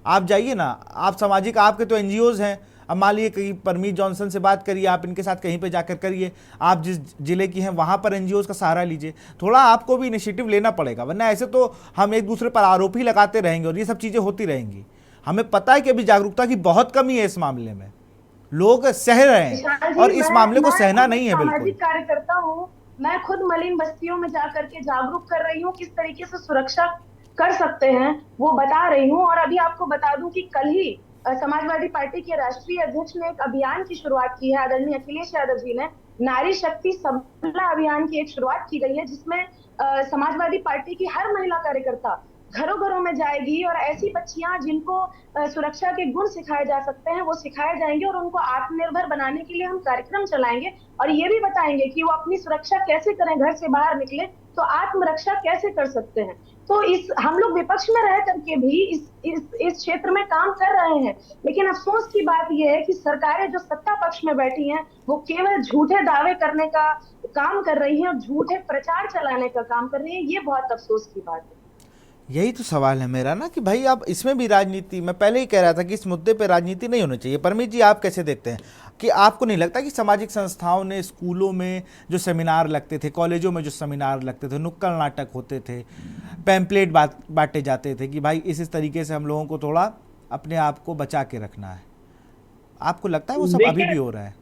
आप जाइए ना, आप सामाजिक, आपके तो NGOs हैं। अब मान लीजिए कहीं परमीत जॉनसन से बात करिए, आप इनके साथ कहीं पे जाकर करिए, आप जिस जिले की हैं वहाँ पर NGOs का सहारा लीजिए। थोड़ा आपको भी इनिशिएटिव लेना पड़ेगा, वरना ऐसे तो हम एक दूसरे पर आरोप ही लगाते रहेंगे और ये सब चीज़ें होती रहेंगी। हमें पता है कि अभी जागरूकता की बहुत कमी है इस मामले में, लोग सह रहे हैं और इस मामले को सहना नहीं है। बिल्कुल सामाजिक कार्यकर्ता हूँ, मैं खुद मलिन बस्तियों में जाकर के जागरूक कर रही हूँ, किस तरीके से सुरक्षा कर सकते हैं वो बता रही हूँ। और अभी आपको बता दूं कि कल ही समाजवादी पार्टी के राष्ट्रीय अध्यक्ष ने एक अभियान की शुरुआत की है, आदरणीय अखिलेश यादव जी ने। नारी शक्ति सबला अभियान की एक शुरुआत की गई है, जिसमें समाजवादी पार्टी की हर महिला कार्यकर्ता घरों घरों में जाएगी और ऐसी बच्चियां जिनको सुरक्षा के गुण सिखाए जा सकते हैं वो सिखाए जाएंगे और उनको आत्मनिर्भर बनाने के लिए हम कार्यक्रम चलाएंगे और ये भी बताएंगे कि वो अपनी सुरक्षा कैसे करें, घर से बाहर निकले तो आत्मरक्षा कैसे कर सकते हैं। तो हम लोग विपक्ष में रह करके भी इस क्षेत्र में काम कर रहे हैं, लेकिन अफसोस की बात यह है कि सरकारें जो सत्ता पक्ष में बैठी हैं वो केवल झूठे दावे करने का काम कर रही हैं और झूठे प्रचार चलाने का काम कर रही है। ये बहुत अफसोस की बात है। यही तो सवाल है मेरा ना कि भाई आप इसमें भी राजनीति, मैं पहले ही कह रहा था कि इस मुद्दे पे राजनीति नहीं होनी चाहिए। परमीत जी, आप कैसे देखते हैं कि आपको नहीं लगता कि सामाजिक संस्थाओं ने स्कूलों में जो सेमिनार लगते थे, कॉलेजों में जो सेमिनार लगते थे, नुक्कड़ नाटक होते थे, पैम्पलेट बांटे जाते थे कि भाई इस तरीके से हम लोगों को थोड़ा अपने आप को बचा के रखना है, आपको लगता है वो सब अभी भी हो रहा है?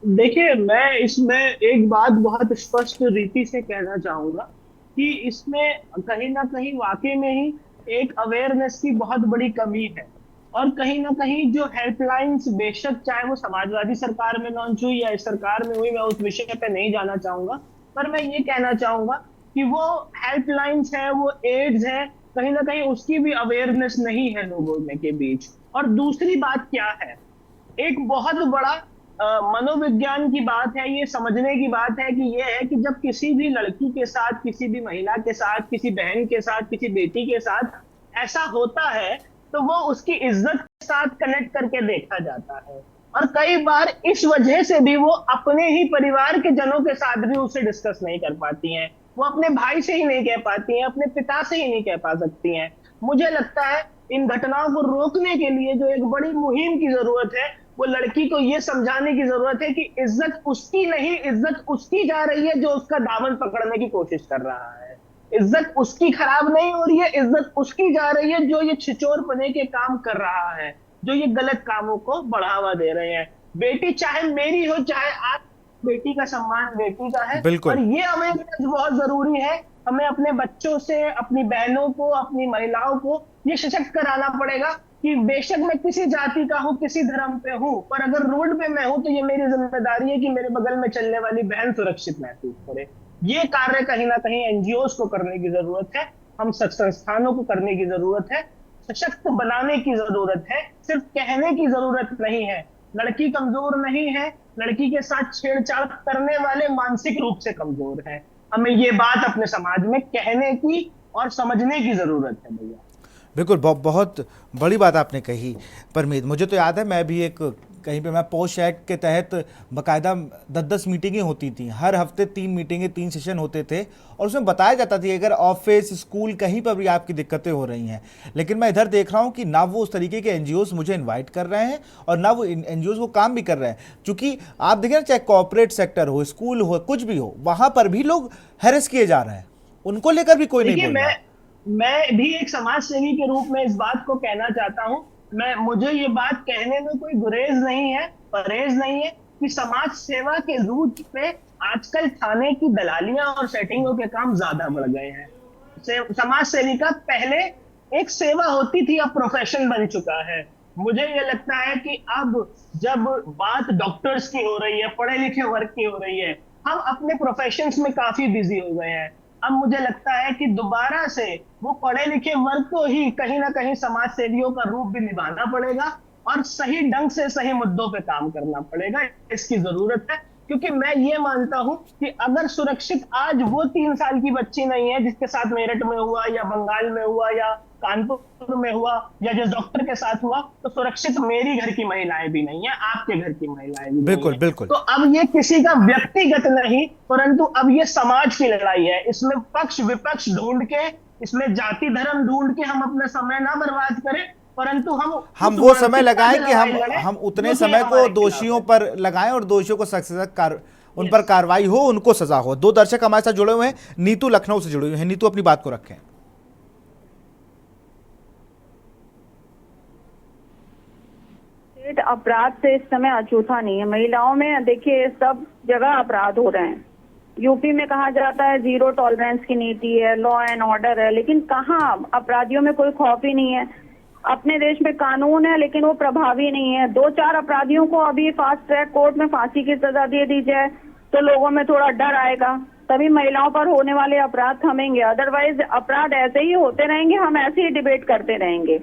देखिए, मैं इसमें एक बात बहुत स्पष्ट रीति से कहना चाहूंगा कि इसमें कहीं ना कहीं वाकई में ही एक अवेयरनेस की बहुत बड़ी कमी है। और कहीं ना कहीं जो हेल्पलाइंस, बेशक चाहे वो समाजवादी सरकार में लॉन्च हुई या इस सरकार में हुई, मैं उस विषय पे नहीं जाना चाहूंगा, पर मैं ये कहना चाहूंगा कि वो हेल्पलाइंस है, वो एड्स है, कहीं ना कहीं उसकी भी अवेयरनेस नहीं है लोगों में के बीच। और दूसरी बात क्या है, एक बहुत बड़ा मनोविज्ञान की बात है, ये समझने की बात है कि ये है कि जब किसी भी लड़की के साथ, किसी भी महिला के साथ, किसी बहन के साथ, किसी बेटी के साथ ऐसा होता है तो वो उसकी इज्जत के साथ कनेक्ट करके देखा जाता है। और कई बार इस वजह से भी वो अपने ही परिवार के जनों के साथ भी उसे डिस्कस नहीं कर पाती हैं, वो अपने भाई से ही नहीं कह पाती हैं, अपने पिता से ही नहीं कह पा सकती हैं। मुझे लगता है इन घटनाओं को रोकने के लिए जो एक बड़ी मुहिम की जरूरत है, वो लड़की को ये समझाने की जरूरत है कि इज्जत उसकी नहीं, इज्जत उसकी जा रही है जो उसका दामन पकड़ने की कोशिश कर रहा है। इज्जत उसकी खराब नहीं हो रही है, इज्जत उसकी जा रही है जो ये छिचोरपने के काम कर रहा है, जो ये गलत कामों को बढ़ावा दे रहे हैं। बेटी चाहे मेरी हो चाहे आप, बेटी का सम्मान बेटी का है। और ये अवेयरनेस बहुत जरूरी है। हमें अपने बच्चों से, अपनी बहनों को, अपनी महिलाओं को ये सशक्त कराना पड़ेगा कि बेशक मैं किसी जाति का हूँ, किसी धर्म पे हूँ, पर अगर रोड पे मैं हूँ तो ये मेरी जिम्मेदारी है कि मेरे बगल में चलने वाली बहन सुरक्षित महसूस करे। ये कार्य कहीं ना कहीं एनजीओ को करने की जरूरत है, हम संस्थानों को करने की जरूरत है, सशक्त बनाने की जरूरत है, सिर्फ कहने की जरूरत नहीं है। लड़की कमजोर नहीं है, लड़की के साथ छेड़छाड़ करने वाले मानसिक रूप से कमजोर है। हमें ये बात अपने समाज में कहने की और समझने की जरूरत है भैया। बिल्कुल, बहुत बड़ी बात आपने कही परमीत। मुझे तो याद है, मैं भी एक कहीं पे, मैं पोस्ट एक्ट के तहत बाकायदा 10-10 मीटिंगें होती थी, हर हफ्ते 3 मीटिंगें, 3 सेशन होते थे, और उसमें बताया जाता था अगर ऑफिस, स्कूल, कहीं पर भी आपकी दिक्कतें हो रही हैं। लेकिन मैं इधर देख रहा हूँ कि ना वो उस तरीके के एनजीओज मुझे इन्वाइट कर रहे हैं और ना वो एनजीओज वो काम भी कर रहे हैं। क्योंकि आप देखें ना, चाहे कॉर्पोरेट सेक्टर हो, स्कूल हो, कुछ भी हो, वहाँ पर भी लोग हैरेस किए जा रहे हैं, उनको लेकर भी कोई नहीं बोल रहा। मैं भी एक समाज सेवी के रूप में इस बात को कहना चाहता हूं, मुझे ये बात कहने में कोई गुरेज नहीं है, परहेज नहीं है कि समाज सेवा के रूट पे आजकल थाने की दलालियां और सेटिंगों के काम ज्यादा बढ़ गए हैं। समाज सेवी का पहले एक सेवा होती थी, अब प्रोफेशन बन चुका है। मुझे ये लगता है कि अब जब बात डॉक्टर्स की हो रही है, पढ़े लिखे वर्ग की हो रही है, हम अपने प्रोफेशंस में काफी बिजी हो गए हैं। अब मुझे लगता है कि दोबारा से वो पढ़े लिखे वर्ग को ही कहीं ना कहीं समाज सेवियों का रूप भी निभाना पड़ेगा और सही ढंग से सही मुद्दों पे काम करना पड़ेगा। इसकी जरूरत है, क्योंकि मैं ये मानता हूं कि अगर सुरक्षित आज वो 3 साल की बच्ची नहीं है जिसके साथ मेरठ में हुआ या बंगाल में हुआ या कानपुर में हुआ या जिस डॉक्टर के साथ हुआ, तो सुरक्षित मेरी घर की महिलाएं भी नहीं है, आपके घर की महिलाएं भी बिल्कुल नहीं है। बिल्कुल। तो अब ये किसी का व्यक्तिगत नहीं, परंतु अब ये समाज की लड़ाई है। इसमें पक्ष विपक्ष ढूंढ के, इसमें जाति धर्म ढूंढ के हम अपना समय ना बर्बाद करें, परंतु हम वो समय लगाएं कि हम उतने समय को दोषियों पर लगाएं और दोषियों को सख्त उन पर कार्रवाई हो, उनको सजा हो। 2 दर्शक हमारे साथ जुड़े हुए हैं, नीतू लखनऊ से जुड़े हुए हैं। नीतू, अपनी बात को रखें। अपराध से इस समय अछूता नहीं है। महिलाओं में देखिए सब जगह अपराध हो रहे हैं। यूपी में कहा जाता है 0 टॉलरेंस की नीति है, लॉ एंड ऑर्डर है, लेकिन कहाँ, अपराधियों में कोई खौफ ही नहीं है। अपने देश में कानून है लेकिन वो प्रभावी नहीं है। 2-4 अपराधियों को अभी फास्ट ट्रैक कोर्ट में फांसी की सजा दे दी जाए तो लोगों में थोड़ा डर आएगा, तभी महिलाओं पर होने वाले अपराध थमेंगे। अदरवाइज अपराध ऐसे ही होते रहेंगे, हम ऐसे ही डिबेट करते रहेंगे।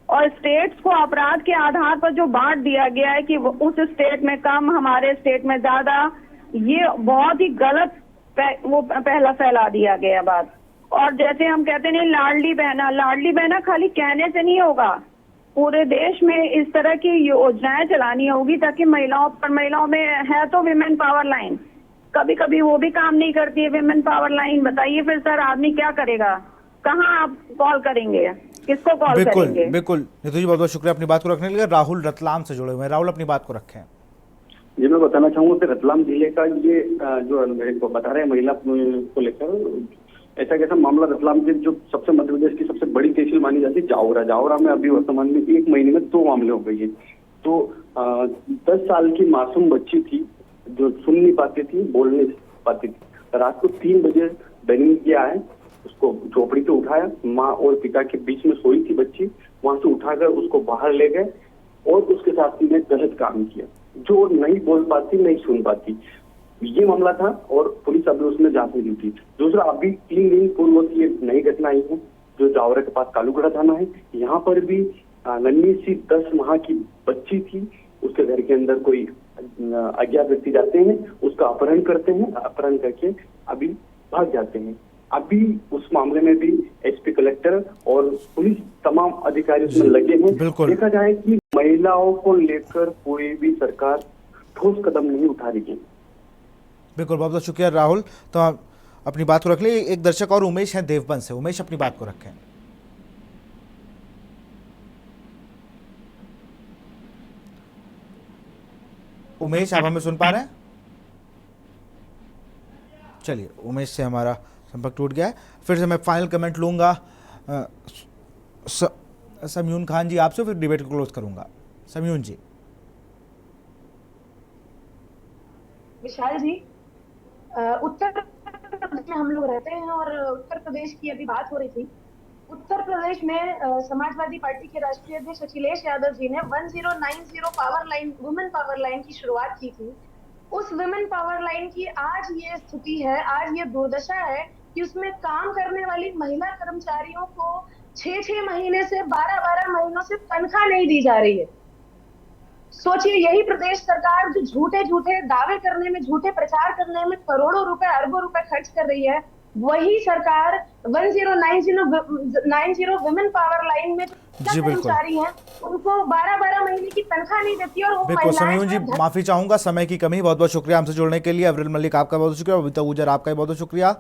और स्टेट्स को अपराध के आधार पर जो बांट दिया गया है कि उस स्टेट में कम, हमारे स्टेट में ज्यादा, ये बहुत ही गलत वो पहला फैला दिया गया बात। और जैसे हम कहते नहीं लाडली बहना खाली कहने से नहीं होगा, पूरे देश में इस तरह की योजनाएं चलानी होगी ताकि महिलाओं में है तो विमेन पावर लाइन, कभी कभी वो भी काम नहीं करती है विमेन पावर लाइन। बताइए फिर सर आदमी क्या करेगा? कहाँ आप कॉल करेंगे, किसको कॉल बिल्कुल करेंगे? बिल्कुल नीतू जी, बहुत बहुत शुक्रिया अपनी बात को रखने के लिए। राहुल रतलाम से जुड़े हुए हैं। राहुल, अपनी बात को रखें। जी, मैं बताना चाहूंगा कि रतलाम जिले का ये जो मेरे को बता रहे हैं महिला को लेकर, ऐसा कैसा मामला रतलाम के जो सबसे मध्य प्रदेश की सबसे बड़ी तहसील मानी जाती है जावरा में अभी वर्तमान में 1 महीने में 2 मामले हो गए हैं। तो 10 साल की मासूम बच्ची थी जो सुन नहीं पाती थी, बोल नहीं पाती थी। रात को 3 बजे बहन किया है, उसको झोपड़ी पे उठाया, माँ और पिता के बीच में सोई थी बच्ची, वहां से उठाकर उसको बाहर ले गए और उसके साथ में गलत काम किया। जो नहीं बोल पाती, नहीं सुन पाती, ये मामला था और पुलिस अभी उसमें जांच में जुटी। दूसरा, अभी 3 दिन पूर्व की एक नई घटना आई है जो जावरा के पास कालूगढ़ा थाना है। यहाँ पर भी नन्ही सी 10 माह की बच्ची थी, उसके घर के अंदर कोई अज्ञात व्यक्ति जाते हैं, उसका अपहरण करते हैं, अपहरण करके अभी भाग जाते हैं। अभी उस मामले में भी एसपी कलेक्टर और पुलिस तमाम अधिकारी उसमें लगे हैं। देखा जाए कि महिलाओं को लेकर कोई भी सरकार ठोस कदम नहीं उठा रही है। बिल्कुल, बहुत बहुत शुक्रिया राहुल। तो आप अपनी बात को रख ले। एक दर्शक और उमेश हैं देवबंद से। उमेश, अपनी बात को रखें। उमेश, आप हमें सुन पा रहे हैं? चलिए, उमेश से हमारा संपर्क टूट गया है। फिर से मैं फाइनल कमेंट लूंगा समयून खान जी आपसे, फिर डिबेट को क्लोज करूंगा। समयून जी। विशाल जी, उत्तर प्रदेश में हम लोग रहते हैं और उत्तर प्रदेश की अभी बात हो रही थी। उत्तर प्रदेश में समाजवादी पार्टी के राष्ट्रीय अध्यक्ष अखिलेश यादव जी ने 1090 power line, women power line की शुरुआत की थी। उस वुमेन पावर लाइन की आज ये स्थिति है, आज ये दुर्दशा है कि उसमें काम करने वाली महिला कर्मचारियों को 6-6 महीने से 12-12 महीनों से तनख्वाह नहीं दी जा रही है। सोचिए, यही प्रदेश सरकार जो झूठे दावे करने में, झूठे प्रचार करने में करोड़ों रुपए, अरबों रुपए खर्च कर रही है, वही सरकार 1090 वुमेन पावर लाइन में कर्मचारी हैं, उनको 12-12 महीने की तनख्वाह नहीं देती। और बिल्कुल समयून जी, माफी चाहूंगा, समय की कमी। बहुत बहुत शुक्रिया हमसे जुड़ने के लिए। अवरिल मलिक आपका बहुत शुक्रिया, बबीता गुजर आपका बहुत बहुत शुक्रिया,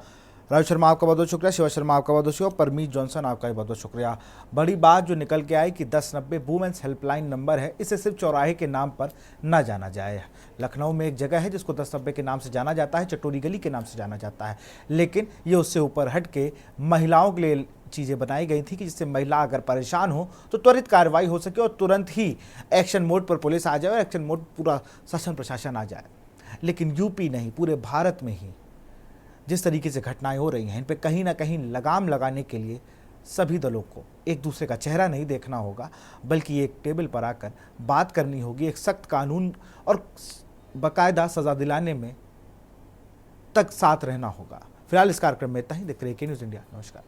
राजू शर्मा आपका बहुत बहुत शुक्रिया, शिवा शर्मा आपका बहुत बहुत शुक्रिया, परमीत जॉनसन आपका भी बहुत बहुत शुक्रिया। बड़ी बात जो निकल के आई कि 1090 वुमेन्स हेल्पलाइन नंबर है, इसे सिर्फ चौराहे के नाम पर ना जाना जाए। लखनऊ में एक जगह है जिसको 1090 के नाम से जाना जाता है, चटोरी गली के नाम से जाना जाता है, लेकिन ये उससे ऊपर हट के महिलाओं के लिए चीज़ें बनाई गई थी कि जिससे महिला अगर परेशान हो तो त्वरित कार्रवाई हो सके और तुरंत ही एक्शन मोड पर पुलिस आ जाए और एक्शन मोड पूरा शासन प्रशासन आ जाए। लेकिन यूपी नहीं, पूरे भारत में ही जिस तरीके से घटनाएं हो रही हैं, इन पे कहीं ना कहीं लगाम लगाने के लिए सभी दलों को एक दूसरे का चेहरा नहीं देखना होगा, बल्कि एक टेबल पर आकर बात करनी होगी। एक सख्त कानून और बाकायदा सजा दिलाने में तक साथ रहना होगा। फिलहाल इस कार्यक्रम में इतना ही। देखते रहिए के न्यूज़ इंडिया। नमस्कार।